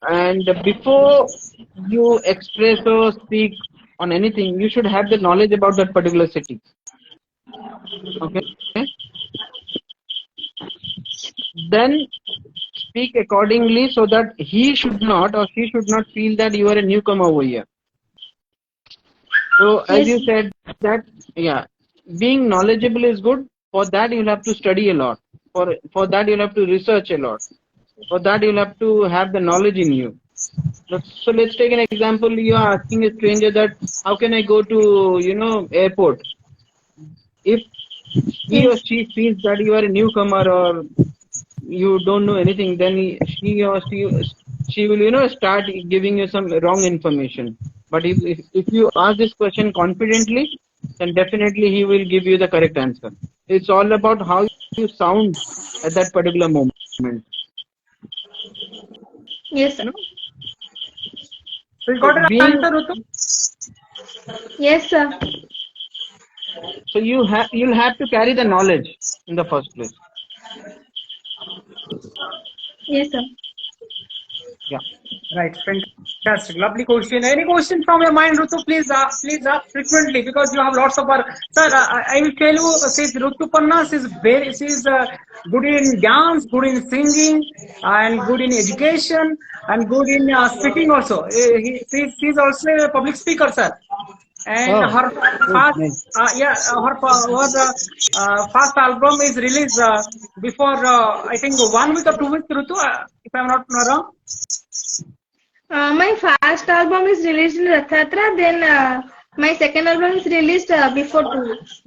Speaker 1: And before you express or speak on anything, you should have the knowledge about that particular city. Okay. Then speak accordingly so that he should not or she should not feel that you are a newcomer over here. So as you said that, yeah, being knowledgeable is good. For that you'll have to study a lot. For that you'll have to research a lot. For that you'll have to have the knowledge in you. So let's take an example. You are asking a stranger that how can I go to airport? If he or she feels that you are a newcomer or you don't know anything, then she will start giving you some wrong information. But if you ask this question confidently, then definitely he will give you the correct answer. It's all about how you sound at that particular moment.
Speaker 6: Yes, sir.
Speaker 2: So you got an
Speaker 1: Being-
Speaker 2: answer, Rutu?
Speaker 6: Yes, sir.
Speaker 1: So you'll have to carry the knowledge in the first place.
Speaker 6: Yes, sir.
Speaker 1: Yeah.
Speaker 2: Right, fantastic, lovely question. Any question from your mind, Rutu? Please ask frequently because you have lots of work. Sir, I will tell you, says Rutuparna, she's good in dance, good in singing, and good in education, and good in speaking also. She's also a public speaker, sir. And
Speaker 1: Oh,
Speaker 2: her first album is released before I think 1 week or 2 weeks, Rutu, if I'm not wrong.
Speaker 6: My first album is released in Rathatra, then my second album is released before 2 weeks.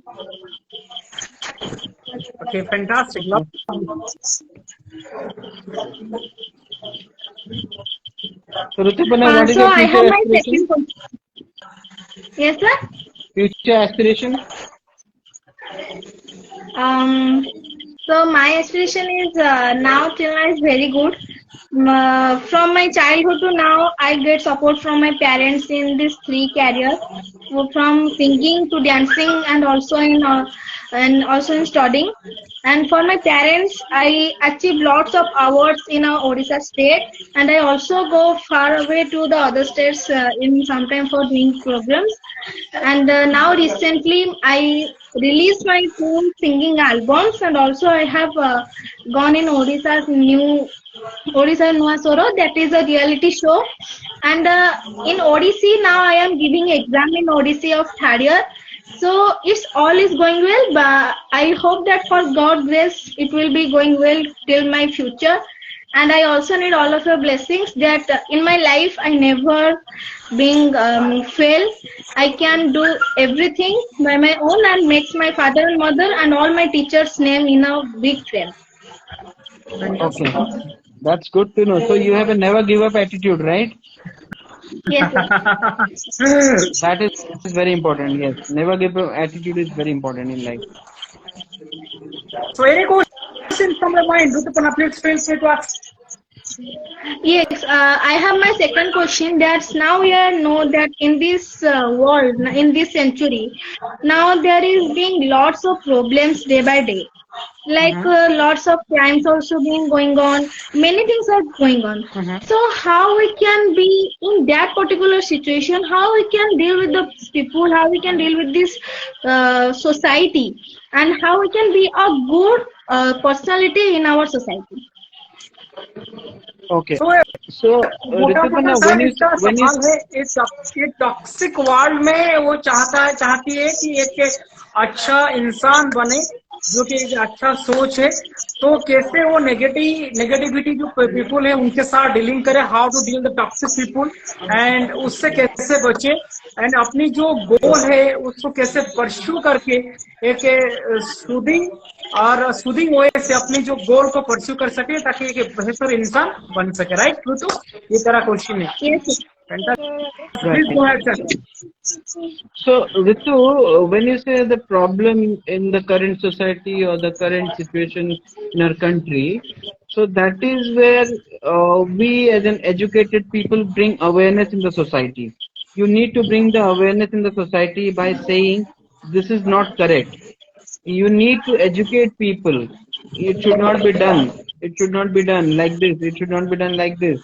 Speaker 2: Okay, fantastic.
Speaker 1: So Rituparna, what is
Speaker 6: So
Speaker 1: your
Speaker 6: I
Speaker 1: future
Speaker 6: have my
Speaker 1: aspiration?
Speaker 6: second question. Yes, sir.
Speaker 1: Future aspiration?
Speaker 6: So my aspiration is now till now is very good. From my childhood to now, I get support from my parents in these 3 careers, from singing to dancing and also in studying. And for my parents, I achieved lots of awards in our Odisha state, and I also go far away to the other states in sometime for doing programs. And now recently, I released my 2 singing albums, and also I have gone in Odisha's new Odisha Nuasoro, that is a reality show. And in Odissi now I am giving exam in Odissi of 3rd year. So it's all is going well, but I hope that for God's grace it will be going well till my future. And I also need all of your blessings that in my life I never being fail. I can do everything by my own and makes my father and mother and all my teachers' name in a big frame.
Speaker 1: Okay. That's good to know. So you have a never give up attitude, right?
Speaker 6: Yes, sir.
Speaker 1: That is very important. Yes. Never give up attitude is very important in life.
Speaker 2: So any question from your mind, Rutuparna, please feel free to ask.
Speaker 6: Yes, I have my second question. That's now we are know that in this world, in this century, now there is being lots of problems day by day. Like
Speaker 2: Mm-hmm.
Speaker 6: lots of crimes also being going on. Many things are going on.
Speaker 2: Mm-hmm.
Speaker 6: So how we can be in that particular situation? How we can deal with the people? How we can deal with this society? And how we can be a good personality in our society?
Speaker 1: Okay.
Speaker 2: So
Speaker 1: So,
Speaker 2: मोटा मोटा
Speaker 1: Ritupana,
Speaker 2: sir इसका सवाल है, एक toxic world में वो चाहती है कि एक अच्छा इंसान बने, जो कि एक अच्छा सोच है, तो कैसे वो नेगेटिविटी जो पीपल है उनके साथ डीलिंग करे, how to deal the toxic people, and उससे कैसे बचे, एंड अपनी जो गोल है उसको कैसे परस्यू करके एक सूदिंग और सूदिंग वे से अपनी जो गोल को परस्यू कर सके, ताकि एक बेहतर इंसान बन सके, राइट? तो ये तरह क्वेश्चन है।
Speaker 6: Yes.
Speaker 2: Please
Speaker 1: right.
Speaker 2: Go ahead sir.
Speaker 1: So, Ritu, when you say the problem in the current society or the current situation in our country, so that is where we as an educated people bring awareness in the society. You need to bring the awareness in the society by saying this is not correct. You need to educate people. It should not be done. It should not be done like this. It should not be done like this.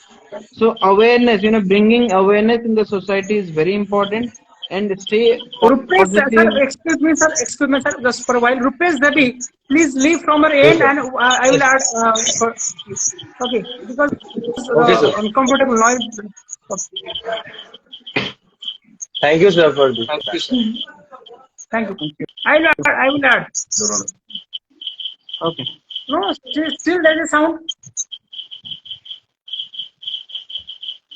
Speaker 1: So awareness, bringing awareness in the society is very important, and stay
Speaker 2: Rupesh
Speaker 1: positive.
Speaker 2: Sir, excuse me sir, just for while, Rupesh Devi, please leave from your
Speaker 3: Yes,
Speaker 2: and
Speaker 3: sir.
Speaker 2: And I will add, okay, because
Speaker 3: Okay, sir.
Speaker 2: uncomfortable noise.
Speaker 3: Thank you, sir, for this.
Speaker 2: Thank you. I will add.
Speaker 1: Okay.
Speaker 2: No, still there is sound.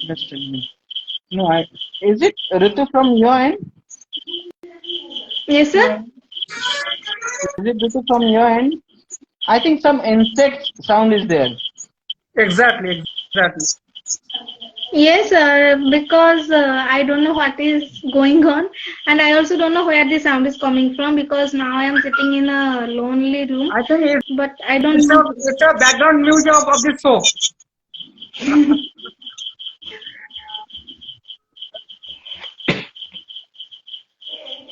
Speaker 1: Just a minute. No, is it Ritu from your end?
Speaker 6: Yes, sir.
Speaker 1: Is it Ritu from your end? I think some insect sound is there.
Speaker 2: Exactly.
Speaker 6: Yes, because I don't know what is going on, and I also don't know where the sound is coming from, because now I am sitting in a lonely room.
Speaker 2: I think
Speaker 6: But I don't know.
Speaker 2: it's a background music of this show.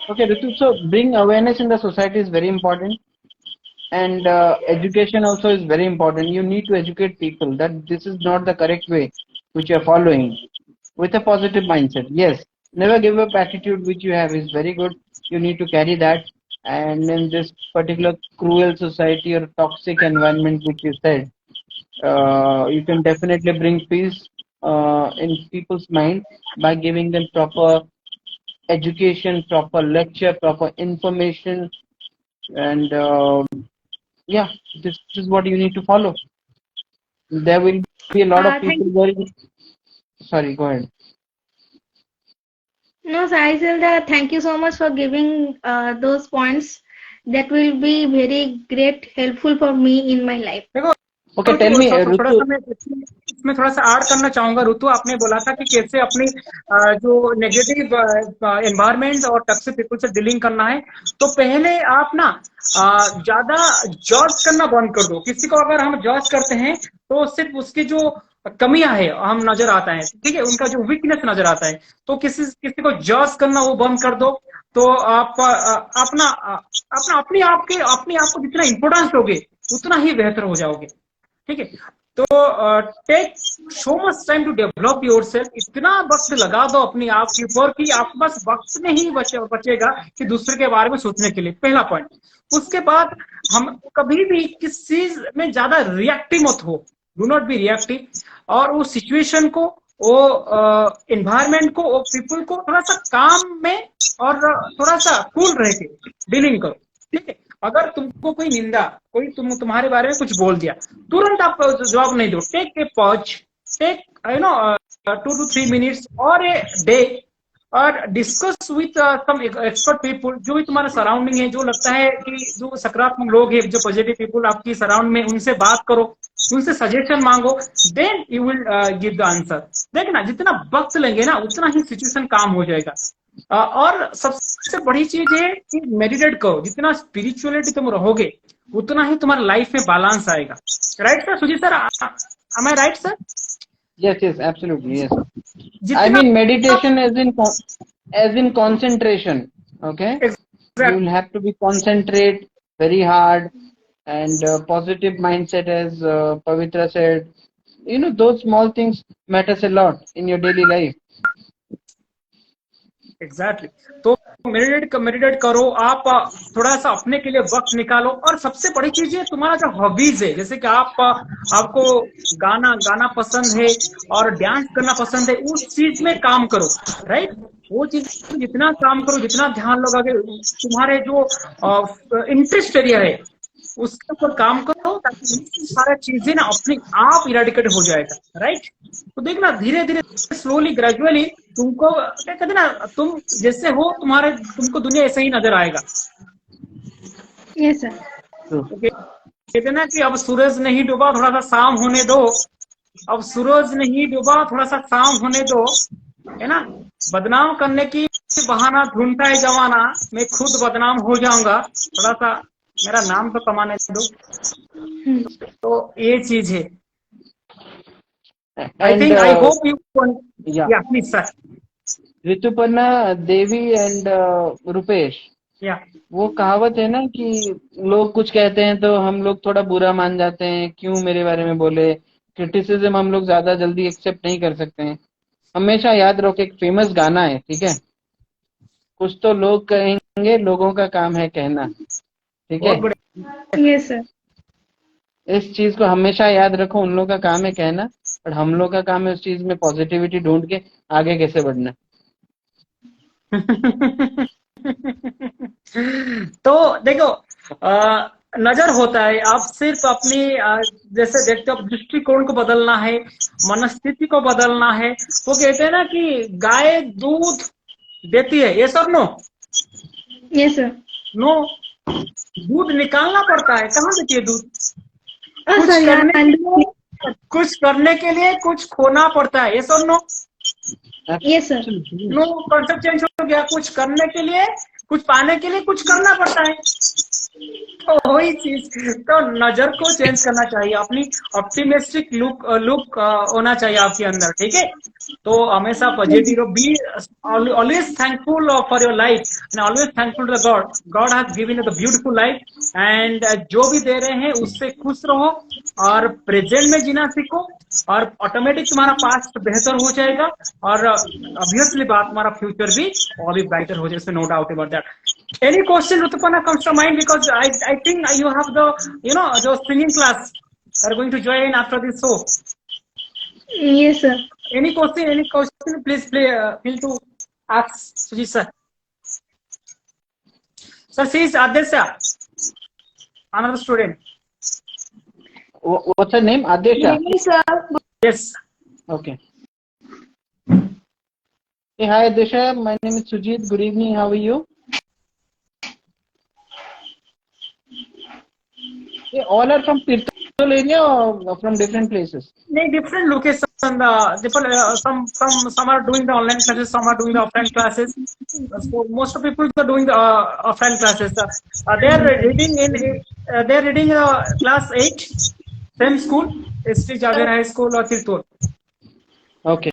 Speaker 1: Okay, Ritu, so bring awareness in the society is very important, and education also is very important. You need to educate people that this is not the correct way which you are following, with a positive mindset. Yes, never give up attitude which you have is very good. You need to carry that, and in this particular cruel society or toxic environment which you said, you can definitely bring peace in people's mind by giving them proper education, proper lecture, proper information, and yeah, this is what you need to follow. There will be a lot of
Speaker 6: Thank
Speaker 1: people going. Sorry, go ahead.
Speaker 6: No, sir, I said that thank you so much for giving those points. That will be very great, helpful for me in my life.
Speaker 1: Okay, tell me,
Speaker 2: थोड़ा
Speaker 1: Ritu.
Speaker 2: सा मैं इसमें थोड़ा सा add करना चाहूंगा। ऋतु, आपने बोला था कि कैसे अपनी जो नेगेटिव एनवायरनमेंट और टॉक्सिक पीपल से डीलिंग करना है। तो पहले आप ना ज्यादा जज करना बंद कर दो। किसी को अगर हम जज करते हैं तो सिर्फ उसकी जो कमियां है हम नजर आता है, ठीक है, उनका जो वीकनेस नजर आता है। तो किसी को जज करना वो बंद कर दो। तो आप अपना अपने आप को जितना इंपोर्टेंस दोगे उतना ही बेहतर हो जाओगे, ठीक है। तो take so much time to develop yourself. इतना वक्त लगा दो अपने आप के ऊपर कि आपके पास वक्त नहीं बचेगा कि दूसरे के बारे में सोचने के लिए, पहला पॉइंट। उसके बाद हम कभी भी किस चीज में ज्यादा रिएक्टिव मत हो, डू नॉट बी रिएक्टिव, और उस सिचुएशन को, वो एनवायरमेंट को, वो पीपल को थोड़ा सा काम में और थोड़ा सा कूल रह के डीलिंग करो, ठीक है। अगर तुमको कोई निंदा, कोई तुम्हारे बारे में कुछ बोल दिया, तुरंत आप जवाब नहीं दो। Take a pause, take 2 to 3 minutes और ए डे, और discuss with some expert people जो भी तुम्हारे सराउंडिंग है, जो लगता है कि जो सकारात्मक लोग हैं, जो पॉजिटिव पीपल आपकी सराउंड में, उनसे बात करो, उनसे सजेशन मांगो, then you will give the answer. देखना, जितना वक्त लेंगे ना उतना ही सिचुएशन काम हो जाएगा। और सबसे बड़ी चीज है कि मेडिटेट करो। जितना स्पिरिचुअलिटी तुम रहोगे उतना ही तुम्हारे लाइफ में बैलेंस आएगा, right sir? Sujit sir, Am I right, sir?
Speaker 1: Yes, yes, absolutely, yes. I
Speaker 2: जितना
Speaker 1: mean, meditation as in concentration. Okay, you will
Speaker 2: exactly
Speaker 1: have to be concentrate very hard, and positive mindset, as Pavitra said. You know, those small things matters a lot in your daily life.
Speaker 2: Exactly तो meditate करो आप थोड़ा सा अपने के लिए वक्त निकालो और सबसे बड़ी चीज है तुम्हारा जो हॉबीज है जैसे कि आप आपको गाना गाना पसंद है और डांस करना पसंद है उस चीज में काम करो राइट वो चीज जितना काम करो जितना ध्यान लगाओगे तुम्हारे जो इंटरेस्ट एरिया है उसके ऊपर काम करो ताकि ये सारा चीजें ना अपने आप इरेडिकेट हो जाएगा राइट तो देखना धीरे धीरे स्लोली ग्रेजुअली तुमको क्या कहते ना तुम जैसे हो तुम्हारे तुमको दुनिया ऐसे ही नजर आएगा
Speaker 6: Yes, sir.
Speaker 2: तो कहते ना कि अब सूरज नहीं डूबा थोड़ा सा शाम होने दो अब सूरज नहीं डूबा थोड़ा सा शाम होने दो है ना बदनाम करने की बहाना ढूंढता है जमाना मैं खुद बदनाम हो जाऊंगा थोड़ा सा मेरा नाम तो कमाने दो तो ये चीज है आई
Speaker 1: And
Speaker 2: think I hope you
Speaker 1: yeah,
Speaker 2: या please sir
Speaker 1: Rituparna Devi and Rupesh,
Speaker 2: या
Speaker 1: वो कहावत है ना कि लोग कुछ कहते हैं तो हम लोग थोड़ा बुरा मान जाते हैं, क्यों मेरे बारे में बोले। क्रिटिसिज्म हम लोग ज्यादा जल्दी एक्सेप्ट नहीं कर सकते हैं। हमेशा याद रखो, एक फेमस गाना है, ठीक है, कुछ तो लोग कहेंगे, लोगों का काम है कहना, ठीक है।
Speaker 2: बहुत बड़े
Speaker 6: Yes, sir.
Speaker 1: इस चीज को हमेशा याद रखो, उन लोगों का काम है कहना, और हम लोग का काम है उस चीज में पॉजिटिविटी ढूंढ के आगे कैसे बढ़ना।
Speaker 2: तो देखो नजर होता है आप सिर्फ अपनी जैसे देखते हो दृष्टिकोण को बदलना है मनस्थिति को बदलना है वो कहते हैं ना कि गाय दूध देती है ये सब नो
Speaker 6: Yes, sir.
Speaker 2: नो दूध निकालना पड़ता है कहाँ देती है दूध
Speaker 6: Oh,
Speaker 2: कुछ
Speaker 6: sorry,
Speaker 2: कुछ करने के लिए कुछ खोना पड़ता है ये सब no
Speaker 6: Yes, sir.
Speaker 2: No concept change हो गया कुछ करने के लिए कुछ पाने के लिए कुछ करना पड़ता है तो वही चीज तो नजर को चेंज करना चाहिए अपनी ऑप्टिमिस्टिक लुक होना चाहिए आपके अंदर ठीक है तो हमेशा positive be always thankful for your life and always thankful to the god god has given you the beautiful life and जो भी दे रहे हैं उससे खुश रहो और प्रेजेंट में जीना सीखो और ऑटोमेटिक तुम्हारा पास्ट बेहतर हो जाएगा और ऑब्वियसली बात तुम्हारा फ्यूचर भी और भी ब्राइटर हो जाएगा no doubt about that Any question, Rutuparna, comes to mind because I think you have the the singing class are going to join after this show.
Speaker 6: Yes, sir.
Speaker 2: Any question, please feel to ask Sujit sir. Sir, she is Adesha, another student.
Speaker 1: What's her name? Adesha.
Speaker 6: Yes, sir.
Speaker 2: Yes.
Speaker 1: Okay. Hey, hi Adesha. My name is Sujit. Good evening. How are you? They all are from Tirthal area or from different places?
Speaker 2: No, different locations. Different. Some are doing the online classes. Some are doing the offline classes. So most of people are doing the offline classes. They are reading in. They are reading class 8, same school, St. Javier High School or Tirthal.
Speaker 1: Okay.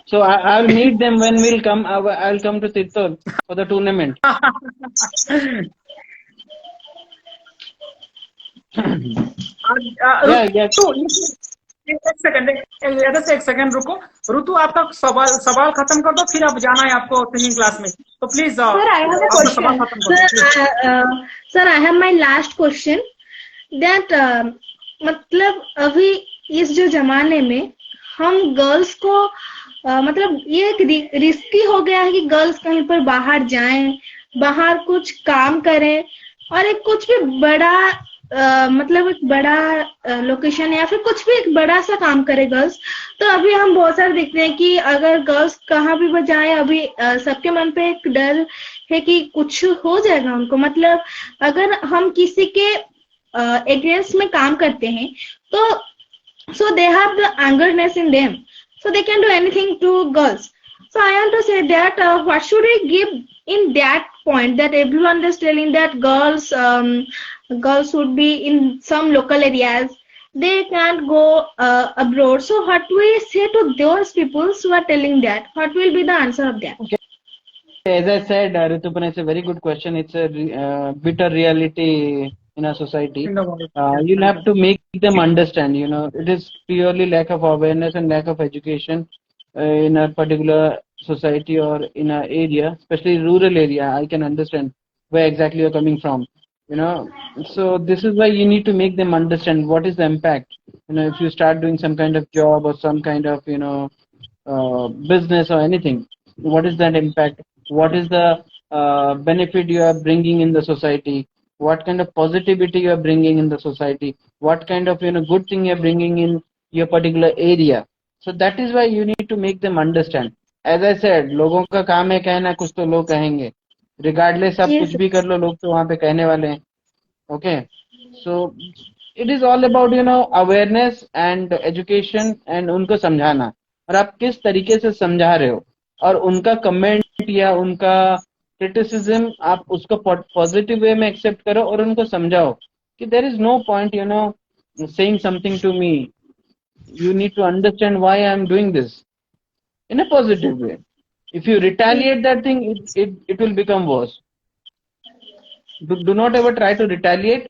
Speaker 1: So I'll meet them when we'll come. I'll come to Tirthal for the tournament.
Speaker 2: एक second रुको ऋतु आपका सवाल खत्म कर दो फिर अब जाना है आपको सिंगिंग क्लास में तो please
Speaker 6: Sir, I have a question. Sir, I have my last question. That मतलब अभी इस जो जमाने में हम गर्ल्स को मतलब ये एक रिस्की हो गया है कि गर्ल्स कहीं पर बाहर जाएं बाहर कुछ काम करें और एक कुछ भी बड़ा मतलब एक बड़ा लोकेशन या फिर कुछ भी एक बड़ा सा काम करे गर्ल्स तो अभी हम बहुत सारे देखते हैं कि अगर गर्ल्स कहाँ भी जाए अभी सबके मन पे एक डर है कि कुछ हो जाएगा उनको मतलब अगर हम किसी के अगेंस्ट में काम करते हैं तो so they have the angerness in them so they can do anything to girls so I want to say that what should we give in that point that everyone is telling that girls should be in some local areas they can't go abroad. So what we say to those people who are telling that? What will be the answer of that?
Speaker 1: As I said, Rituparna, it's a very good question. It's a bitter reality in our society.
Speaker 2: In the world.
Speaker 1: You'll have to make them understand. It is purely lack of awareness and lack of education in a particular society or in a area, especially rural area. I can understand where exactly you're coming from. So this is why you need to make them understand what is the impact. If you start doing some kind of job or some kind of business or anything, what is that impact? What is the benefit you are bringing in the society? What kind of positivity you are bringing in the society? What kind of good thing you are bringing in your particular area? So that is why you need to make them understand. As I said, लोगों का काम है कहना, कुछ तो लोग कहेंगे. Regardless आप
Speaker 6: Yes,
Speaker 1: कुछ भी कर लो, लोग तो वहाँ पे कहने वाले हैं. Okay, so it is all about awareness and education and उनको समझाना. और आप किस तरीके से समझा रहे हो और उनका कमेंट या उनका क्रिटिसिज्म आप उसको पॉजिटिव वे में एक्सेप्ट करो और उनको समझाओ कि there is no point saying something to me. You need to understand why I am doing this in a positive way. If you retaliate that thing, it will become worse. Do not ever try to retaliate.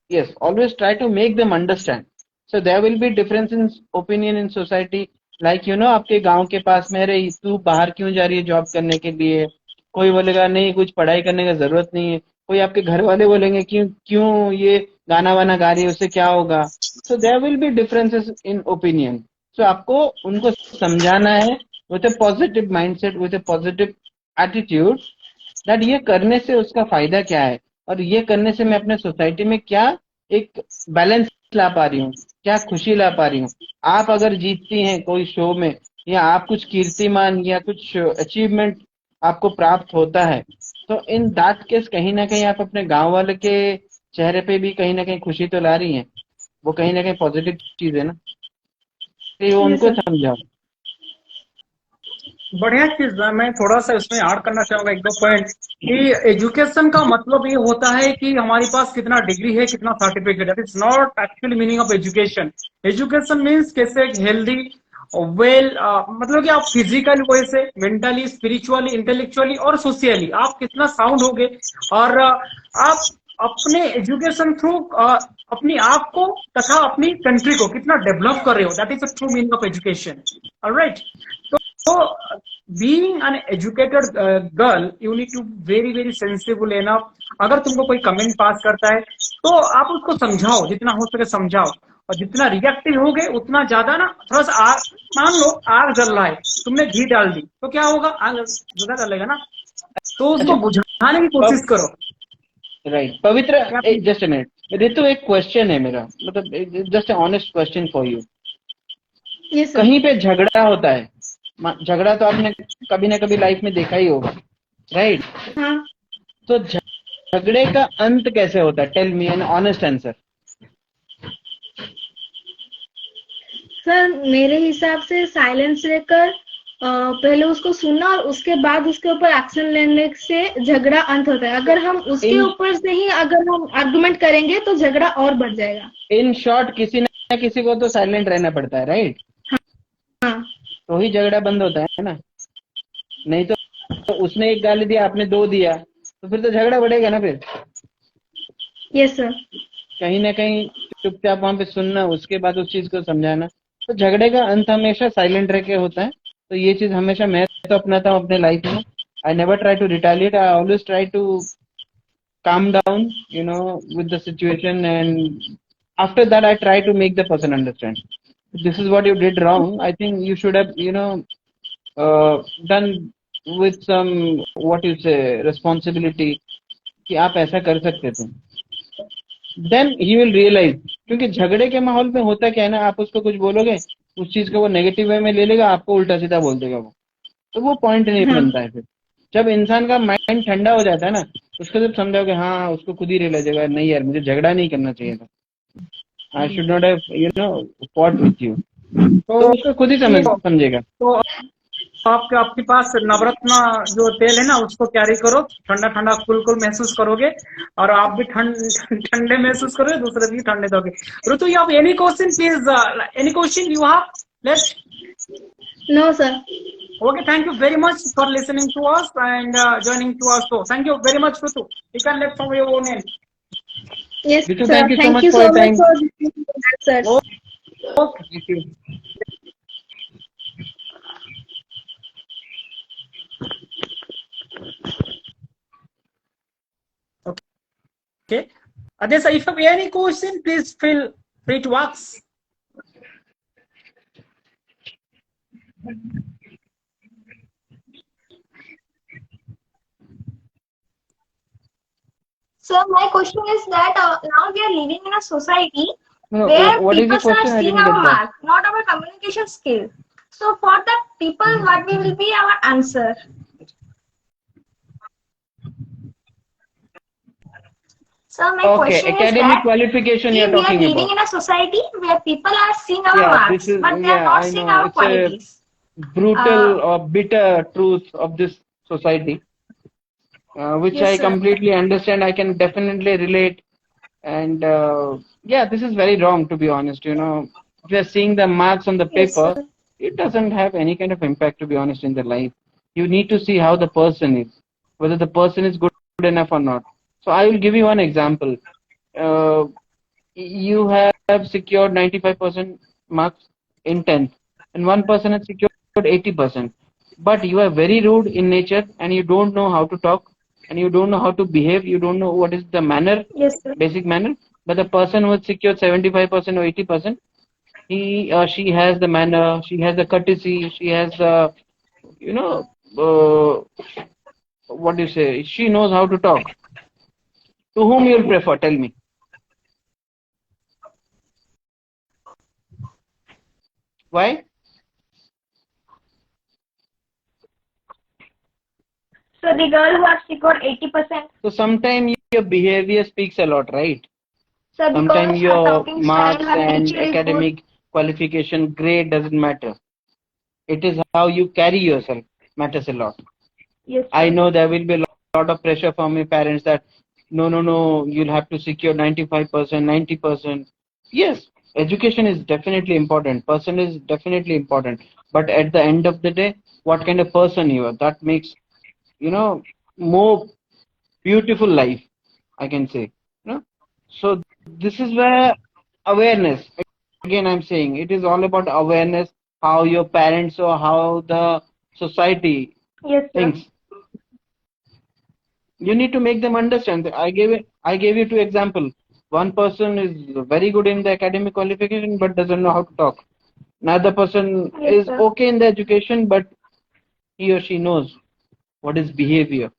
Speaker 1: Yes, always try to make them understand. So there will be difference in opinion in society. Like आपके गांव के पास में रही, तू बाहर क्यों जा रही है जॉब करने के लिए? कोई बोलेगा नहीं, कुछ पढ़ाई करने का जरूरत नहीं है. कोई आपके घर वाले बोलेंगे क्यों ये गाना वाना गा रही है, उससे क्या होगा? So there will be differences in opinion. So आपको उनको समझाना है with a positive mindset, with a positive attitude, that ये करने से उसका फायदा क्या है और ये करने से मैं अपने सोसाइटी में क्या एक बैलेंस ला पा रही हूँ, क्या खुशी ला पा रही हूँ. आप अगर जीतती हैं कोई शो में या आप कुछ कीर्तिमान या कुछ अचीवमेंट आपको प्राप्त होता है, तो इन दैट केस कहीं ना कहीं आप अपने गांव वाले के चेहरे पे भी कहीं ना कहीं खुशी तो ला रही हैं. वो कहीं ना कहीं पॉजिटिव चीज है ना. तो वो उनको समझाओ.
Speaker 2: बढ़िया चीज है. मैं थोड़ा सा इसमें ऐड करना चाहूंगा एक दो पॉइंट कि एजुकेशन का मतलब ये होता है कि हमारे पास कितना डिग्री है, कितना सर्टिफिकेट है. It's not actually meaning of education. Education means कैसे एक हेल्दी वेल मतलब कि आप फिजिकली वे से, मेंटली, स्पिरिचुअली, इंटेलेक्चुअली और सोशियली आप कितना साउंड होगे और आप अपने एजुकेशन थ्रू अपनी आप को तथा अपनी कंट्री को कितना डेवलप कर रहे हो. That is the true meaning of education. Alright. So, being an educated girl, you need to very sensible enough. अगर तुमको कोई कमेंट पास करता है तो आप उसको समझाओ, जितना हो सके समझाओ. और जितना रिएक्टिव होगे उतना ज्यादा ना, थोड़ा सा आग, मान लो आग जल रहा है, तुमने घी डाल दी तो क्या होगा? आग ज्यादा जलेगा ना. तो उसको बुझाने की कोशिश करो.
Speaker 1: राइट. पवित्र, जस्ट अ मिनट. ऋतु, एक क्वेश्चन है मेरा, मतलब just honest question for you. कहीं पे झगड़ा होता है, झगड़ा तो आपने कभी ना कभी लाइफ में देखा ही होगा, राइट?
Speaker 6: हाँ.
Speaker 1: तो झगड़े का अंत कैसे होता है? Tell me an honest answer.
Speaker 6: Sir मेरे हिसाब से साइलेंस लेकर पहले उसको सुनना और उसके बाद उसके ऊपर एक्शन लेने से झगड़ा अंत होता है. अगर हम उसके ऊपर से ही अगर हम आर्गुमेंट करेंगे तो झगड़ा और बढ़ जाएगा. इन
Speaker 1: शॉर्ट किसी ना किसी को तो साइलेंट रहना पड़ता है, राइट?
Speaker 6: हाँ.
Speaker 1: तो ही झगड़ा बंद होता है ना. नहीं तो उसने एक गाली दिया, आपने दो दिया, तो फिर तो झगड़ा बढ़ेगा ना फिर.
Speaker 6: Yes sir.
Speaker 1: कहीं ना कहीं चुपचाप वहां पे सुनना, उसके बाद उस चीज को समझाना. तो झगड़े का अंत हमेशा साइलेंट रह के होता है. तो ये चीज हमेशा मैं तो अपनाता हूँ अपने लाइफ में. I never try to retaliate. I always try to calm down, with the situation, and after that I try to make the person understand. This is what you did wrong. I think you should have, done with some, what you say, responsibility, कि आप ऐसा कर सकते थे. Then he will realize. क्योंकि झगड़े के माहौल में होता क्या है ना, आप उसको कुछ बोलोगे, उस चीज को वो नेगेटिव वे में ले लेगा, आपको उल्टा सीधा बोल देगा वो. तो वो पॉइंट नहीं बनता है. फिर जब इंसान का माइंड ठंडा हो जाता है ना, उसको जब समझाओगे, हाँ, उसको खुद ही रियलाइज होगा, नहीं यार मुझे झगड़ा नहीं करना चाहिए था. I should not have fought with you. तो उसको खुद ही समझेगा.
Speaker 2: तो आपके आपके पास नवरत्न जो तेल है ना उसको कैरी करो, ठंडा ठंडा कूल कूल महसूस करोगे और आप भी ठंडे महसूस करोगे, दूसरे भी ठंडे दोगे। ऋतु, you have any question please? Any question you have left?
Speaker 6: No, sir.
Speaker 2: Okay, thank you very much for listening to us and joining to us. So thank you very much, Ritu. You can let from your own end.
Speaker 6: Yes,
Speaker 1: Ritu,
Speaker 6: sir.
Speaker 1: thank you so
Speaker 6: Thank
Speaker 1: much
Speaker 6: you
Speaker 1: for
Speaker 6: so
Speaker 1: your
Speaker 6: much
Speaker 1: time.
Speaker 6: for the answers.
Speaker 2: Okay.
Speaker 1: Thank you.
Speaker 2: Okay. Adesha, if you have any question, please feel free to ask.
Speaker 6: So my question is that now we are living in a society
Speaker 1: No,
Speaker 6: where
Speaker 1: what is the
Speaker 6: people are
Speaker 1: question? I
Speaker 6: seeing
Speaker 1: didn't
Speaker 6: our
Speaker 1: get that.
Speaker 6: mark, not our communication skill. So for that people, what will be our answer? So my
Speaker 1: Okay,
Speaker 6: question is
Speaker 1: academic
Speaker 6: that
Speaker 1: qualification you're
Speaker 6: we are
Speaker 1: talking
Speaker 6: living
Speaker 1: about.
Speaker 6: in a society where people are seeing our
Speaker 1: Yeah,
Speaker 6: marks,
Speaker 1: this is,
Speaker 6: but they are
Speaker 1: yeah,
Speaker 6: not
Speaker 1: I
Speaker 6: seeing
Speaker 1: know.
Speaker 6: our
Speaker 1: It's a
Speaker 6: qualities.
Speaker 1: brutal or bitter truth of this society, which
Speaker 6: Yes,
Speaker 1: I
Speaker 6: sir.
Speaker 1: completely understand. I can definitely relate. And yeah, this is very wrong, to be honest. You know, if you're seeing the marks on the
Speaker 6: Yes,
Speaker 1: paper,
Speaker 6: sir.
Speaker 1: it doesn't have any kind of impact, to be honest, in their life. You need to see how the person is, whether the person is good enough or not. So I will give you one example. Uh, you have secured 95% marks in 10th, and one person has secured 80%. But you are very rude in nature, and you don't know how to talk, and you don't know how to behave. You don't know what is the manner,
Speaker 6: Yes, sir.
Speaker 1: basic manner. But the person who has secured 75% or 80%, he or she has the manner, she has the courtesy, she has the, you know, what do you say? She knows how to talk. To whom you'll prefer? Tell me. Why?
Speaker 6: So the girl who has secured 80%.
Speaker 1: So sometimes your behavior speaks a lot, right?
Speaker 6: So
Speaker 1: Sometimes
Speaker 6: because her
Speaker 1: your
Speaker 6: talking style,
Speaker 1: marks
Speaker 6: her
Speaker 1: and
Speaker 6: nature is good.
Speaker 1: academic qualification grade doesn't matter. It is how you carry yourself matters a lot.
Speaker 6: Yes,
Speaker 1: I
Speaker 6: sir.
Speaker 1: know there will be a lot of pressure from your parents that no, you'll have to secure 95%, 90%. Yes, education is definitely important. Person is definitely important. But at the end of the day, what kind of person you are, that makes, more beautiful life, I can say. So this is where awareness, again I'm saying, it is all about awareness, how your parents or how the society
Speaker 6: Yes, sir.
Speaker 1: thinks. You need to make them understand. I gave you two examples. One person is very good in the academic qualification but doesn't know how to talk. Another person
Speaker 6: Yes,
Speaker 1: is
Speaker 6: sir.
Speaker 1: okay in the education but he or she knows what is behavior.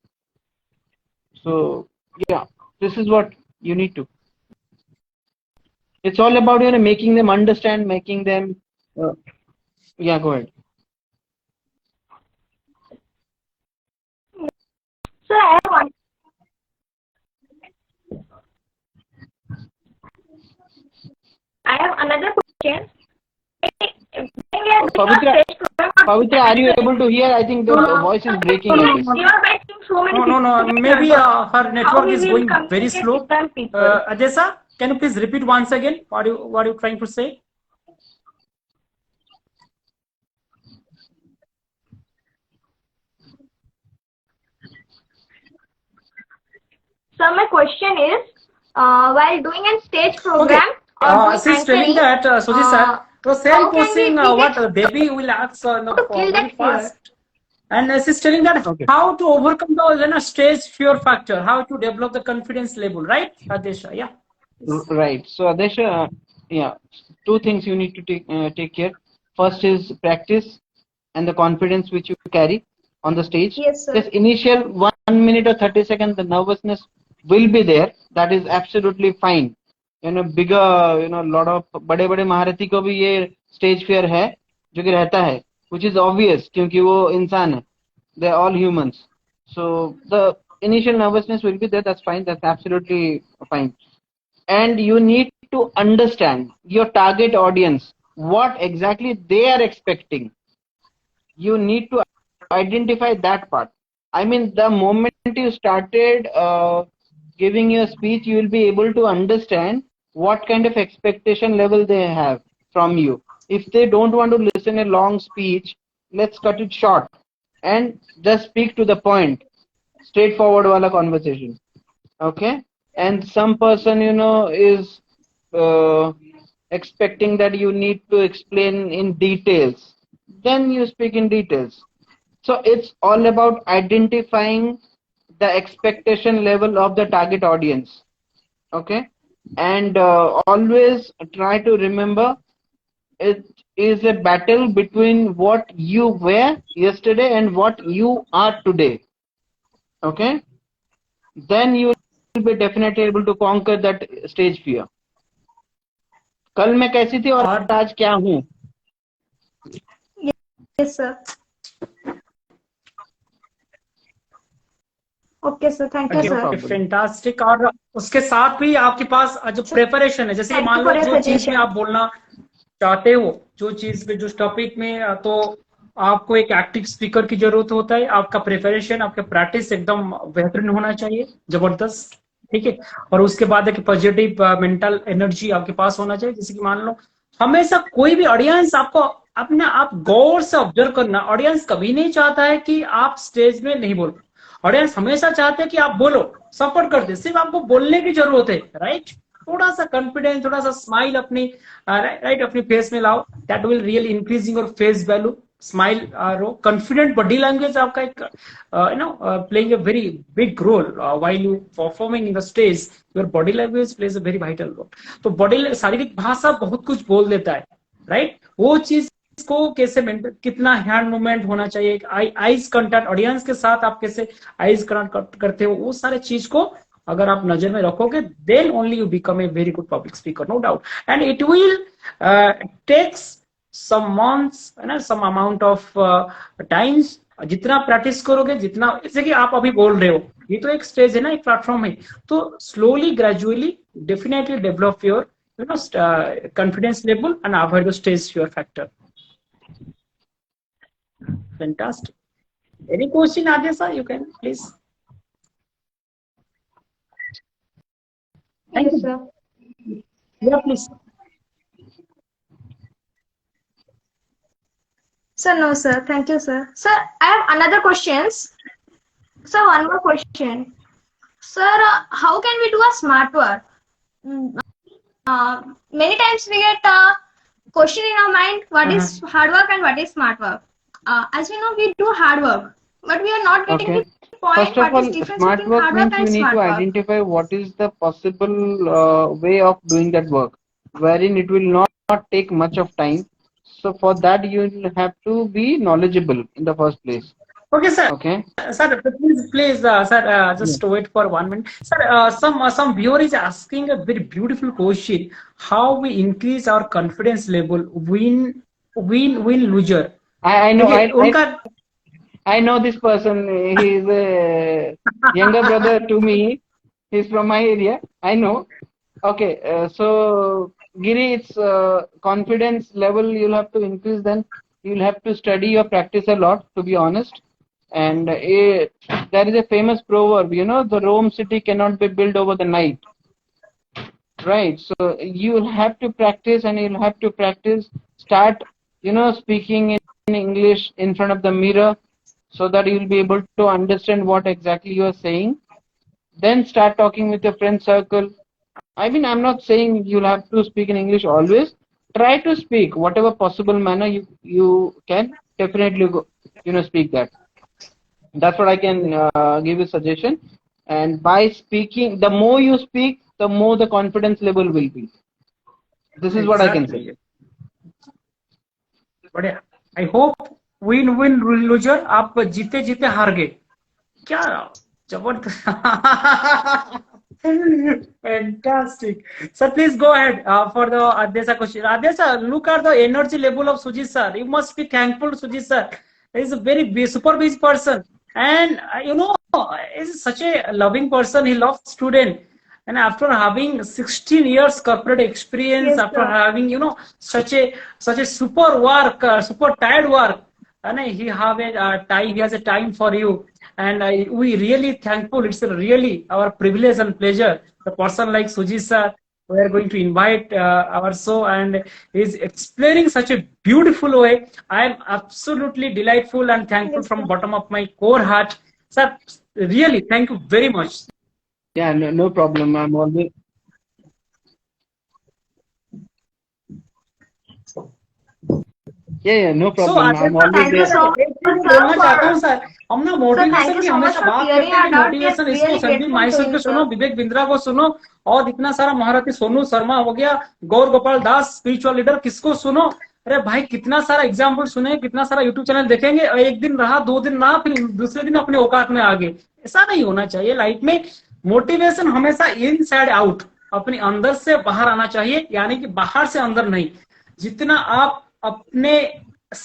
Speaker 1: So yeah, this is what you need to. It's all about making them understand, making them. Yeah, go ahead.
Speaker 6: So I have another question. When we are doing
Speaker 1: Pavitra,
Speaker 6: a stage program,
Speaker 1: Pavitra, are you able to hear? I think the voice is breaking, I guess.
Speaker 6: you are getting so many
Speaker 2: No.
Speaker 6: people.
Speaker 2: Maybe her network
Speaker 6: How we
Speaker 2: is
Speaker 6: will
Speaker 2: going very
Speaker 6: communicate with
Speaker 2: slow.
Speaker 6: them people?
Speaker 2: Adesha, can you please repeat once again what you trying to say?
Speaker 6: So my question is, while doing a stage program or doing
Speaker 2: She's telling
Speaker 6: anchoring,
Speaker 2: that, Suji sir, the same
Speaker 6: how can we
Speaker 2: question
Speaker 6: bring
Speaker 2: what
Speaker 6: it
Speaker 2: baby will ask
Speaker 6: to kill
Speaker 2: very
Speaker 6: that fear?
Speaker 2: fast. And she's telling that
Speaker 1: Okay.
Speaker 2: how to overcome the stage fear factor, how to develop the confidence level, right, Adesha? Yeah.
Speaker 1: Right. So, Adesha, yeah, two things you need to take care. First is practice and the confidence which you carry on the stage.
Speaker 6: Yes, sir.
Speaker 1: This initial 1 minute or 30 seconds, the nervousness will be there. That is absolutely fine. Bigger, lot of बड़े महारथी को भी ये stage fear है, जो कि रहता है, which is obvious क्योंकि वो इंसान है. They're all humans. So the initial nervousness will be there. That's fine. That's absolutely fine. And you need to understand your target audience, what exactly they are expecting. You need to identify that part. I mean, the moment you started giving your speech, you will be able to understand what kind of expectation level they have from you. If they don't want to listen a long speech, let's cut it short and just speak to the point, straightforward wala conversation. Okay, and some person, you know, is expecting that you need to explain in details, then you speak in details. So it's all about identifying the expectation level of the target audience. Okay, and always try to remember it is a battle between what you were yesterday and what you are today. Okay, then you will be definitely able to conquer that stage fear. कल मैं कैसी थी और आज क्या हूँ?
Speaker 6: Yes, sir. Okay, sir. Thank you, sir.
Speaker 2: Fantastic. और उसके साथ भी आपके पास जो प्रिपरेशन है, जैसे मान लो जो चीज में आप बोलना चाहते हो, जो चीज पे जो टॉपिक में, तो आपको एक एक्टिव स्पीकर की जरूरत होता है। आपका प्रिपरेशन, आपका प्रैक्टिस एकदम बेहतरीन होना चाहिए, जबरदस्त, ठीक है। और उसके बाद एक पॉजिटिव मेंटल एनर्जी आपके पास होना चाहिए। जैसे कि मान लो हमेशा कोई भी ऑडियंस आपको अपने आप गौर से ऑब्जर्व करना, ऑडियंस कभी नहीं चाहता है कि आप स्टेज में नहीं बोलो। ऑडियंस हमेशा चाहते हैं कि आप बोलो, सपोर्ट करते, सिर्फ आपको बोलने की जरूरत है, राइट। थोड़ा सा कॉन्फिडेंस, थोड़ा सा स्माइल अपनी राइट अपनी फेस में लाओ, that will really increasing your face value. Smile रो, कॉन्फिडेंट बॉडी लैंग्वेज आपका एक playing a very big role while you performing in the stage. Your body language plays a very vital role. तो body, शारीरिक भाषा बहुत कुछ बोल देता है, राइट। वो चीज को कैसे कितना हैंड मूवमेंट होना चाहिए, आईज कांटेक्ट, ऑडियंस के साथ आप कैसे आईज कांटेक्ट करते हो, वो सारे चीज को अगर आप नजर में रखोगे, then only you become a very good public speaker, no doubt. And it will takes some months, some amount of times. जितना प्रैक्टिस करोगे, जितना, जैसे कि आप अभी बोल रहे हो, ये तो एक स्टेज है ना, एक प्लेटफॉर्म है, तो slowly gradually definitely develop your confidence level and avoid the stage fear factor. Fantastic. Any question, Adya sir? You can please.
Speaker 6: Thank you, sir.
Speaker 2: Yeah, please.
Speaker 6: Sir, no, sir. Thank you, sir. Sir, I have another questions. Sir, one more question. Sir, how can we do a smart work? Many times we get a question in our mind, what is hard work and what is smart work? As we know, we do hard work, but we are not getting the point.
Speaker 1: First of all, smart work means you need to identify what is the possible way of doing that work, wherein it will not take much of time. So for that, you will have to be knowledgeable in the first place.
Speaker 2: Okay, sir.
Speaker 1: Okay.
Speaker 2: Sir, please, sir, just wait for 1 minute. Sir, some viewer is asking a very beautiful question: how we increase our confidence level? Win, loser.
Speaker 1: I know.
Speaker 2: Okay,
Speaker 1: I know this person. He is a younger brother to me. He's from my area. I know. Okay. So Giri, it's confidence level you'll have to increase. Then you'll have to study or practice a lot. To be honest. And there is a famous proverb, you know, the Rome city cannot be built over the night, right? So you'll have to practice, and you'll have to practice, start, you know, speaking in English in front of the mirror, so that you'll be able to understand what exactly you are saying. Then start talking with your friend circle. I mean, I'm not saying you'll have to speak in English always. Try to speak whatever possible manner you can. Definitely go, you know, speak that. That's what I can give you suggestion. And by speaking, the more you speak, the more the confidence level will be. This is what I can say.
Speaker 2: But I hope win loser, आप जीते जीते हार गए क्या, जबरदस्त। Fantastic. Sir, please go ahead for the Adya question. Adya sir, look at the energy level of Sujit sir. You must be thankful to Sujit sir. He is a very super busy person. And you know, he's such a loving person. He loves student, and after having 16 years corporate experience, yes, after having, you know, such a super work, super tired work, and he have a time. He has a time for you, and we really thankful. It's really our privilege and pleasure. The person like Sujit sir, we are going to invite our show, and he's explaining such a beautiful way. I am absolutely delightful and thankful
Speaker 6: Yes,
Speaker 2: from
Speaker 6: sir.
Speaker 2: bottom of my core heart, sir. Really, thank you very much.
Speaker 1: Yeah, no problem. I'm always. Yeah, no
Speaker 2: So
Speaker 1: problem. I'm always
Speaker 6: Thank you
Speaker 1: there.
Speaker 6: so
Speaker 2: एक चीज
Speaker 6: much,
Speaker 2: मैं
Speaker 6: sir,
Speaker 2: बोलना चाहता हूँ
Speaker 6: for
Speaker 2: sir, हम ना
Speaker 6: so thank
Speaker 2: motivation
Speaker 6: you
Speaker 2: की
Speaker 6: so much
Speaker 2: हमेशा
Speaker 6: for
Speaker 2: बात
Speaker 6: clearing
Speaker 2: करते हैं
Speaker 6: our
Speaker 2: कि
Speaker 6: doubt. We are
Speaker 2: मोटिवेशन इसको
Speaker 6: really
Speaker 2: Sandeep
Speaker 6: grateful
Speaker 2: my
Speaker 6: to
Speaker 2: sir को
Speaker 6: you,
Speaker 2: सुनो,
Speaker 6: sir.
Speaker 2: विवेक बिंद्रा को सुनो, और इतना सारा महारथी सोनू शर्मा हो गया, गौर गोपाल दास स्पिरिचुअल लीडर, किसको सुनो? अरे भाई कितना सारा एग्जाम्पल सुने, कितना सारा यूट्यूब चैनल देखेंगे, और एक दिन रहा, 2 दिन रहा, फिर दूसरे दिन अपने औकात में आ गए। ऐसा नहीं होना चाहिए लाइफ में। मोटिवेशन हमेशा इन साइड आउट, अपने अंदर से बाहर आना चाहिए, यानी कि बाहर से अंदर नहीं। जितना आप अपने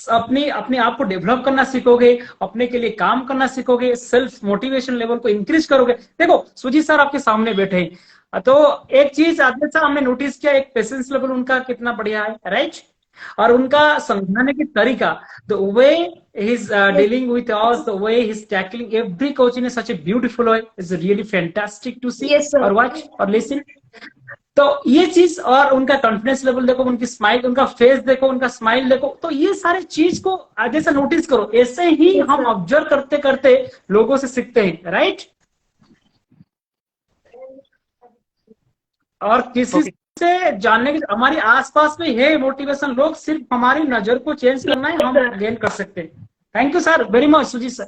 Speaker 2: अपने अपने आप को डेवलप करना सीखोगे, अपने के लिए काम करना सीखोगे, सेल्फ मोटिवेशन लेवल को इंक्रीज करोगे। देखो सुजीत सर आपके सामने बैठे हैं, तो एक चीज आदित्य साहब हमने नोटिस किया, एक पेशेंस लेवल उनका कितना बढ़िया है, राइट? और उनका समझाने की तरीका, the way he is
Speaker 6: Yes,
Speaker 2: dealing with us, the way he is tackling every coach in such a beautiful way, is really fantastic to see
Speaker 6: yes, sir.
Speaker 2: और वॉच और लिसन। तो ये चीज, और उनका कॉन्फिडेंस लेवल देखो, उनकी smile, उनका फेस देखो, उनका स्माइल देखो, तो ये सारे चीज को आगे से नोटिस करो। ऐसे ही
Speaker 6: Yes,
Speaker 2: हम
Speaker 6: sir.
Speaker 2: ऑब्जर्व करते करते लोगों से सीखते हैं, राइट? और किसी
Speaker 1: Okay.
Speaker 2: से जानने की, हमारे आसपास में है मोटिवेशन लोग, सिर्फ हमारी नजर को चेंज करना है,
Speaker 6: Yes,
Speaker 2: हम
Speaker 6: sir.
Speaker 2: गेन कर सकते हैं। Thank you sir very much Sujit sir.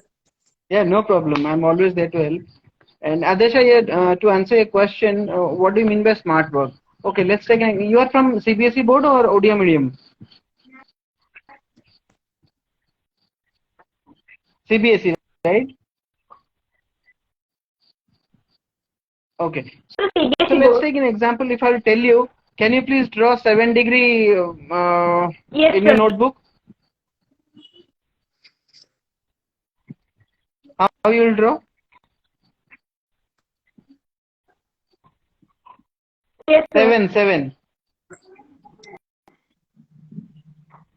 Speaker 1: Yeah, no problem. I'm always there to help. And Adesha, yeah, to answer your question, what do you mean by smart work? Okay, let's take. You are from CBSE board or ODM medium? CBSE, right? Okay.
Speaker 6: So
Speaker 1: So
Speaker 6: CBSE
Speaker 1: let's
Speaker 6: board.
Speaker 1: take an example. If I tell you, can you please draw 7-degree
Speaker 6: Yes,
Speaker 1: in your
Speaker 6: sir.
Speaker 1: notebook? How you will draw?
Speaker 6: Yes, sir.
Speaker 1: 7.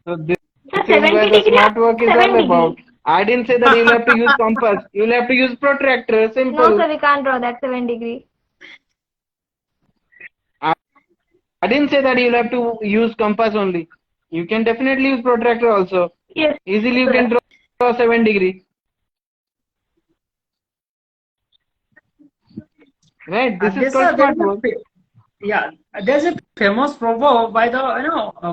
Speaker 1: So this
Speaker 6: So
Speaker 1: is where
Speaker 6: 70
Speaker 1: the
Speaker 6: degree
Speaker 1: smart work is
Speaker 6: 7
Speaker 1: all about.
Speaker 6: degree.
Speaker 1: I didn't say that you'll have to use compass. You'll have to use protractor.
Speaker 6: No,
Speaker 1: Simple.
Speaker 6: sir, we can't draw that 7 degree.
Speaker 1: I didn't say that you'll have to use compass only. You can definitely use protractor also.
Speaker 6: Yes,
Speaker 1: Easily you
Speaker 6: sir.
Speaker 1: can draw 7-degree. Right? This is called smart work.
Speaker 2: Yeah, there's a famous proverb by the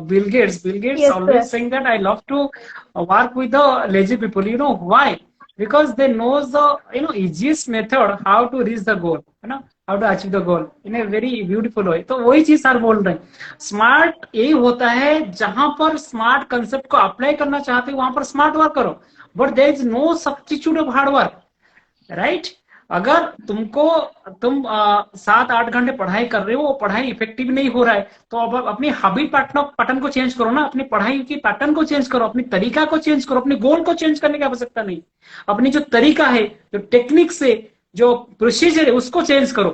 Speaker 2: Bill Gates. Bill Gates
Speaker 6: Yes,
Speaker 2: always
Speaker 6: sir.
Speaker 2: saying that I love to work with the lazy people. You know why? Because they knows the easiest method how to reach the goal. How to achieve the goal in a very beautiful way. तो वही चीज sir बोल रहे हैं। Smart यही होता है, जहां पर स्मार्ट कंसेप्ट को अप्लाई करना चाहते हो वहां पर स्मार्ट वर्क करो, but there is no substitute of hard work, right? अगर तुम 7-8 घंटे पढ़ाई कर रहे हो, वो पढ़ाई इफेक्टिव नहीं हो रहा है, तो अब अपनी हॉबी पैटर्न को चेंज करो ना, अपनी पढ़ाई की पैटर्न को चेंज करो, अपनी तरीका को चेंज करो, अपने गोल को चेंज करने की आवश्यकता नहीं। अपनी जो तरीका है, जो टेक्निक से, जो प्रोसीजर है, उसको चेंज करो,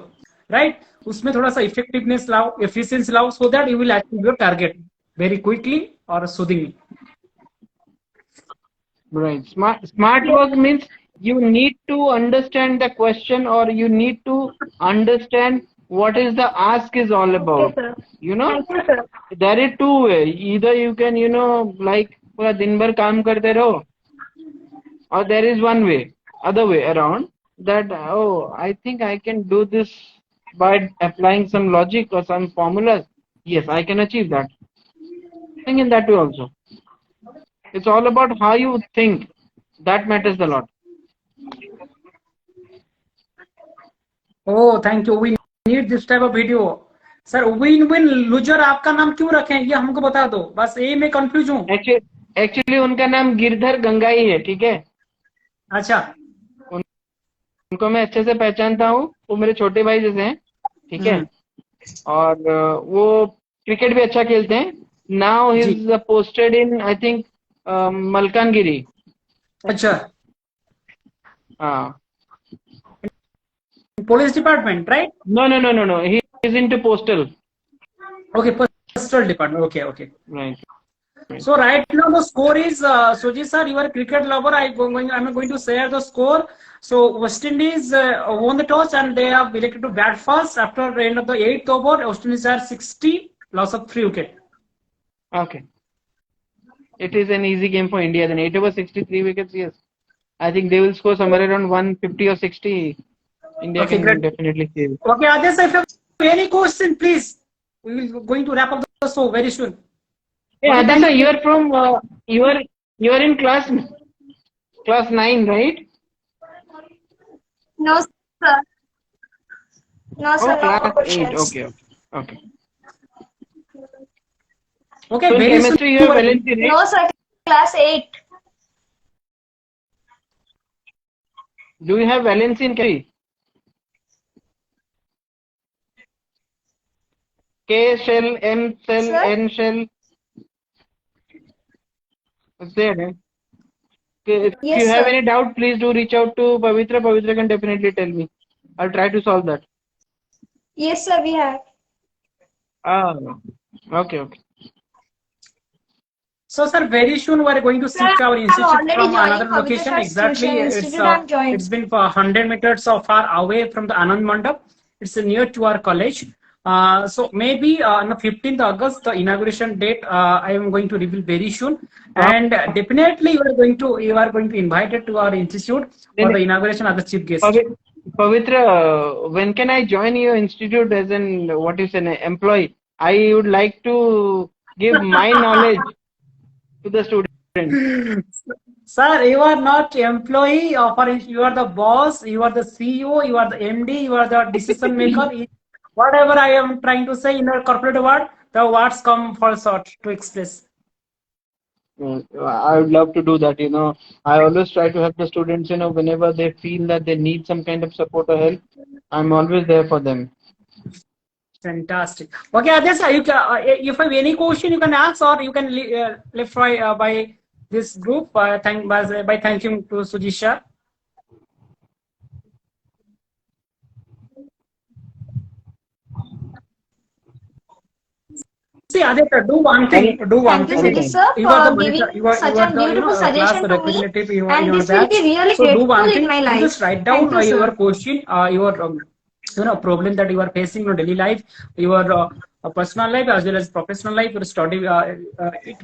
Speaker 2: राइट? उसमें थोड़ा सा इफेक्टिवनेस लाओ, एफिशिएंसी लाओ, so that you will achieve your target very quickly और सूदिंगली।
Speaker 1: Right. Smart work means you need to understand the question, or you need to understand what is the ask is all about.
Speaker 6: Okay, sir.
Speaker 1: You know,
Speaker 6: Thank you, sir.
Speaker 1: there is two way. Either you can, like पूरा दिन भर काम करते रहो, or there is one way, other way around, that I think I can do this by applying some logic or some formulas. Yes, I can achieve that. Think in that way also. It's all about how you think. That matters a lot.
Speaker 2: Oh, thank you. We need this type of video. Sir win win loser आपका नाम क्यों रखें, ये हमको बता दो, बस ये मैं कंफ्यूज हूँ।
Speaker 1: एक्चुअली उनका नाम गिरधर गंगाई है, ठीक है?
Speaker 2: अच्छा,
Speaker 1: उनको मैं अच्छे से पहचानता हूँ, वो मेरे छोटे भाई जैसे हैं, ठीक है? और वो क्रिकेट भी अच्छा खेलते हैं। Now he is posted in, I think, Malkangiri.
Speaker 2: अच्छा,
Speaker 1: हाँ,
Speaker 2: police department, right?
Speaker 1: No. He is into postal.
Speaker 2: Okay, postal department, okay okay.
Speaker 1: Right.
Speaker 2: So right now the score is Suji sir, you are a cricket lover. I'm going to share the score. So West Indies won the toss and they have elected to bat first. After the end of the 8th over, West Indies are 60, loss of 3 wicket.
Speaker 1: Okay. It is an easy game for India. Then 8 over 63 wickets. Yes, I think they will score somewhere around 150 or 60. India
Speaker 2: Okay,
Speaker 1: can
Speaker 2: great.
Speaker 1: definitely save.
Speaker 2: Okay, Adesh, if you have any question, please. We will going to wrap up the show very soon.
Speaker 1: Yeah,
Speaker 2: Okay, thank
Speaker 1: Adisa,
Speaker 2: you.
Speaker 1: you are from you are in class 9, right?
Speaker 6: No, sir. No,
Speaker 1: Oh,
Speaker 6: sir. No
Speaker 1: class 8.
Speaker 6: questions.
Speaker 1: Okay, okay.
Speaker 2: Okay,
Speaker 1: So in
Speaker 2: very soon.
Speaker 1: chemistry you have valency, right?
Speaker 6: No, sir. Class 8.
Speaker 1: Do you have valency in chemistry? K shell, M shell,
Speaker 6: Sir?
Speaker 1: N shell. Is there? Eh? Okay, if
Speaker 6: Yes,
Speaker 1: you have
Speaker 6: sir.
Speaker 1: any doubt, please do reach out to Pavitra. Pavitra can definitely tell me. I'll try to solve that.
Speaker 6: Yes, sir. We have.
Speaker 1: Ah, okay.
Speaker 2: So, sir, very soon we are going to
Speaker 6: Sir,
Speaker 2: shift our
Speaker 6: I'm
Speaker 2: institute
Speaker 6: already
Speaker 2: from
Speaker 6: joining
Speaker 2: another
Speaker 6: Pavitra
Speaker 2: location.
Speaker 6: Sir's
Speaker 2: Exactly,
Speaker 6: tuition institute. I'm joined.
Speaker 2: it's been for 100 meters so far away from the Anand Mandap. It's near to our college. So maybe on the 15th August, the inauguration date, I am going to reveal very soon. And definitely you are going to invite it to our institute for the inauguration as the chief guest.
Speaker 1: Pavitra, when can I join your institute as an employee? I would like to give my knowledge to the students.
Speaker 2: Sir, you are not employee of our, you are the boss, you are the CEO, you are the MD, you are the decision maker. Whatever I am trying to say in a corporate word, the words come for short to express.
Speaker 1: I would love to do that. I always try to help the students, whenever they feel that they need some kind of support or help, I'm always there for them.
Speaker 2: Fantastic. Okay, Adesh, if you have any question, you can ask or you can live by this group by thanking to Sujisha. See, Aditya, do one thing.
Speaker 6: Thank you, Suji sir,
Speaker 2: You are the
Speaker 6: for
Speaker 2: monitor.
Speaker 6: giving
Speaker 2: You are
Speaker 6: such a
Speaker 2: the
Speaker 6: beautiful
Speaker 2: class
Speaker 6: suggestion to me.
Speaker 2: representative. You
Speaker 6: And
Speaker 2: are
Speaker 6: this will
Speaker 2: that.
Speaker 6: be really
Speaker 2: So do
Speaker 6: grateful
Speaker 2: one
Speaker 6: in
Speaker 2: thing.
Speaker 6: my
Speaker 2: You
Speaker 6: life.
Speaker 2: just write down
Speaker 6: Thank you,
Speaker 2: your
Speaker 6: sir.
Speaker 2: question, your problem that you are facing in your daily life, your personal life as well as professional life, your study. It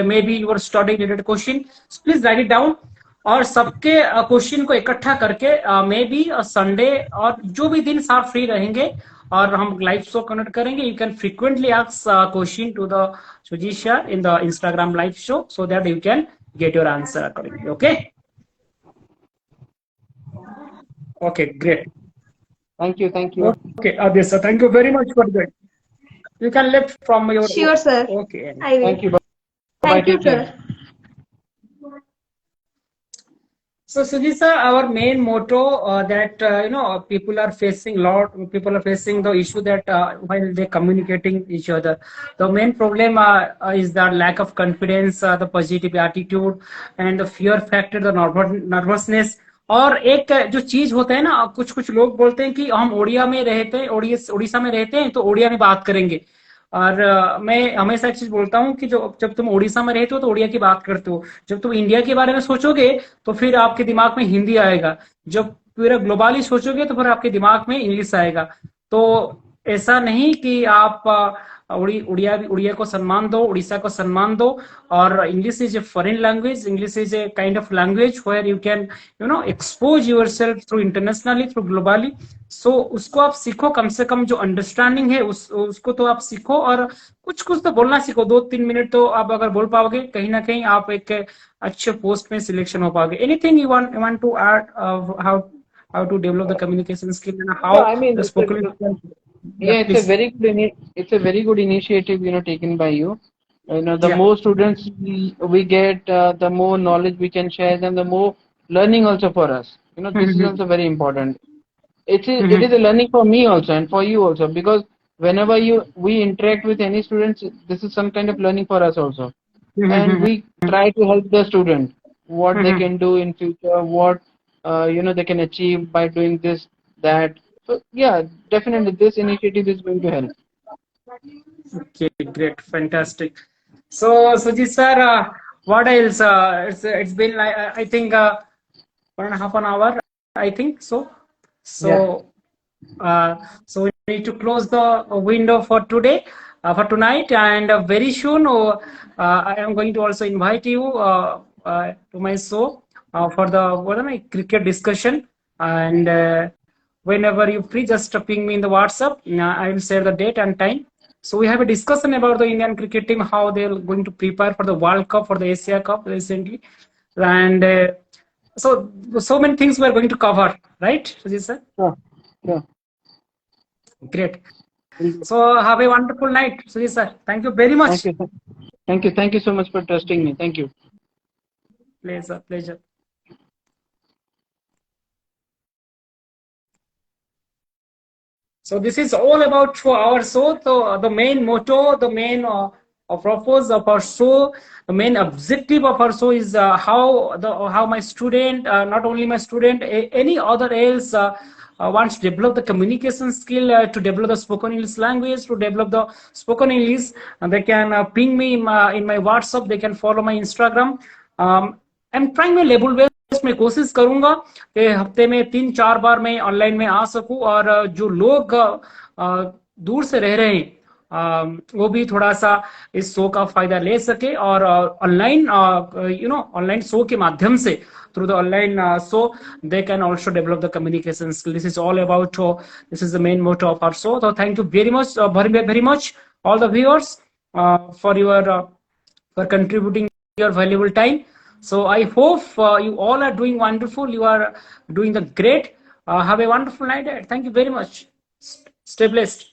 Speaker 2: may be your study related question. So please write it down. और सबके question को इकट्ठा करके may be Sunday और जो भी दिन आप फ्री रहेंगे और हम लाइव शो कनेक्ट करेंगे. You can frequently ask question to the Sujisha in the Instagram live show so that you can get your answer accordingly. Okay, great.
Speaker 1: Thank you.
Speaker 2: Okay, Adesha, thank you very much for that. You can lift from your.
Speaker 6: Sure, sir.
Speaker 2: Okay.
Speaker 6: I will.
Speaker 1: Thank you.
Speaker 6: Thank you,
Speaker 1: Take care.
Speaker 6: sir.
Speaker 2: So, Sujisha, our main motto that people are facing the issue that while they communicating each other, the main problem is the lack of confidence, the positive attitude, and the fear factor, the nervousness. और एक जो चीज होता है ना, कुछ कुछ लोग बोलते हैं कि हम ओडिया में रहते हैं, उड़ीसा में रहते हैं तो ओडिया में बात करेंगे. और मैं हमेशा एक चीज बोलता हूँ कि जब तुम उड़ीसा में रहते हो तो उड़िया की बात करते हो, जब तुम इंडिया के बारे में सोचोगे तो फिर आपके दिमाग में हिंदी आएगा, जब पूरा ग्लोबली सोचोगे तो फिर आपके दिमाग में इंग्लिश आएगा. तो ऐसा नहीं कि आप उड़िया को सम्मान दो, उड़ीसा को सम्मान दो. और English is a foreign language, English is a kind of language where you can expose yourself through internationally, through globally. So उसको आप सीखो, कम से कम जो अंडरस्टैंडिंग है उसको तो आप सीखो और कुछ तो बोलना सीखो. 2-3 मिनट तो आप अगर बोल पाओगे, कहीं ना कहीं आप एक अच्छे पोस्ट में सिलेक्शन हो पाओगे. Anything you want to add how to develop the communication skill and how the spoken.
Speaker 1: It's a very good initiative, taken by you. The more students we get, the more knowledge we can share, and the more learning also for us. This is also very important. It is a learning for me also and for you also, because whenever we interact with any students, this is some kind of learning for us also. And we try to help the student what they can do in future, what they can achieve by doing this, that. So yeah, definitely this initiative is going to help.
Speaker 2: Okay, great, fantastic. So Sujit sir, what else? It's been like I think 1.5 an hour, I think so. So so we need to close the window for today, for tonight, and very soon I am going to also invite you to my show for the cricket discussion, and whenever you free, just ping me in the WhatsApp. I will share the date and time. So we have a discussion about the Indian cricket team, how they're going to prepare for the World Cup, for the Asia Cup recently, and so many things we are going to cover, right, Sujit sir?
Speaker 1: Sure. Sure.
Speaker 2: Great. So have a wonderful night, Sujit sir. Thank you very much.
Speaker 1: Thank you. Thank you. Thank you so much for trusting me. Thank you.
Speaker 2: Pleasure. Pleasure. So this is all about for our show. So the main motto, the main purpose of our show, the main objective of our show is how my student, not only my student, any other else wants to develop the communication skill, to develop the spoken English language, to develop the spoken English, and they can ping me in my WhatsApp. They can follow my Instagram. I'm trying my level best. मैं कोशिश करूंगा कि हफ्ते में 3-4 बार मैं online में आ सकूं, और जो लोग दूर से रह रहे हैं वो भी थोड़ा सा इस शो का फायदा ले सके, और ऑनलाइन ऑनलाइन शो के माध्यम से, through the online show, they can also develop the communication skill. This is all about, this is the main motto of our show. So thank you very much, very much, all the viewers, for your for contributing your valuable time. So I hope you all are doing wonderful. You are doing the great. Have a wonderful night. Thank you very much. Stay blessed.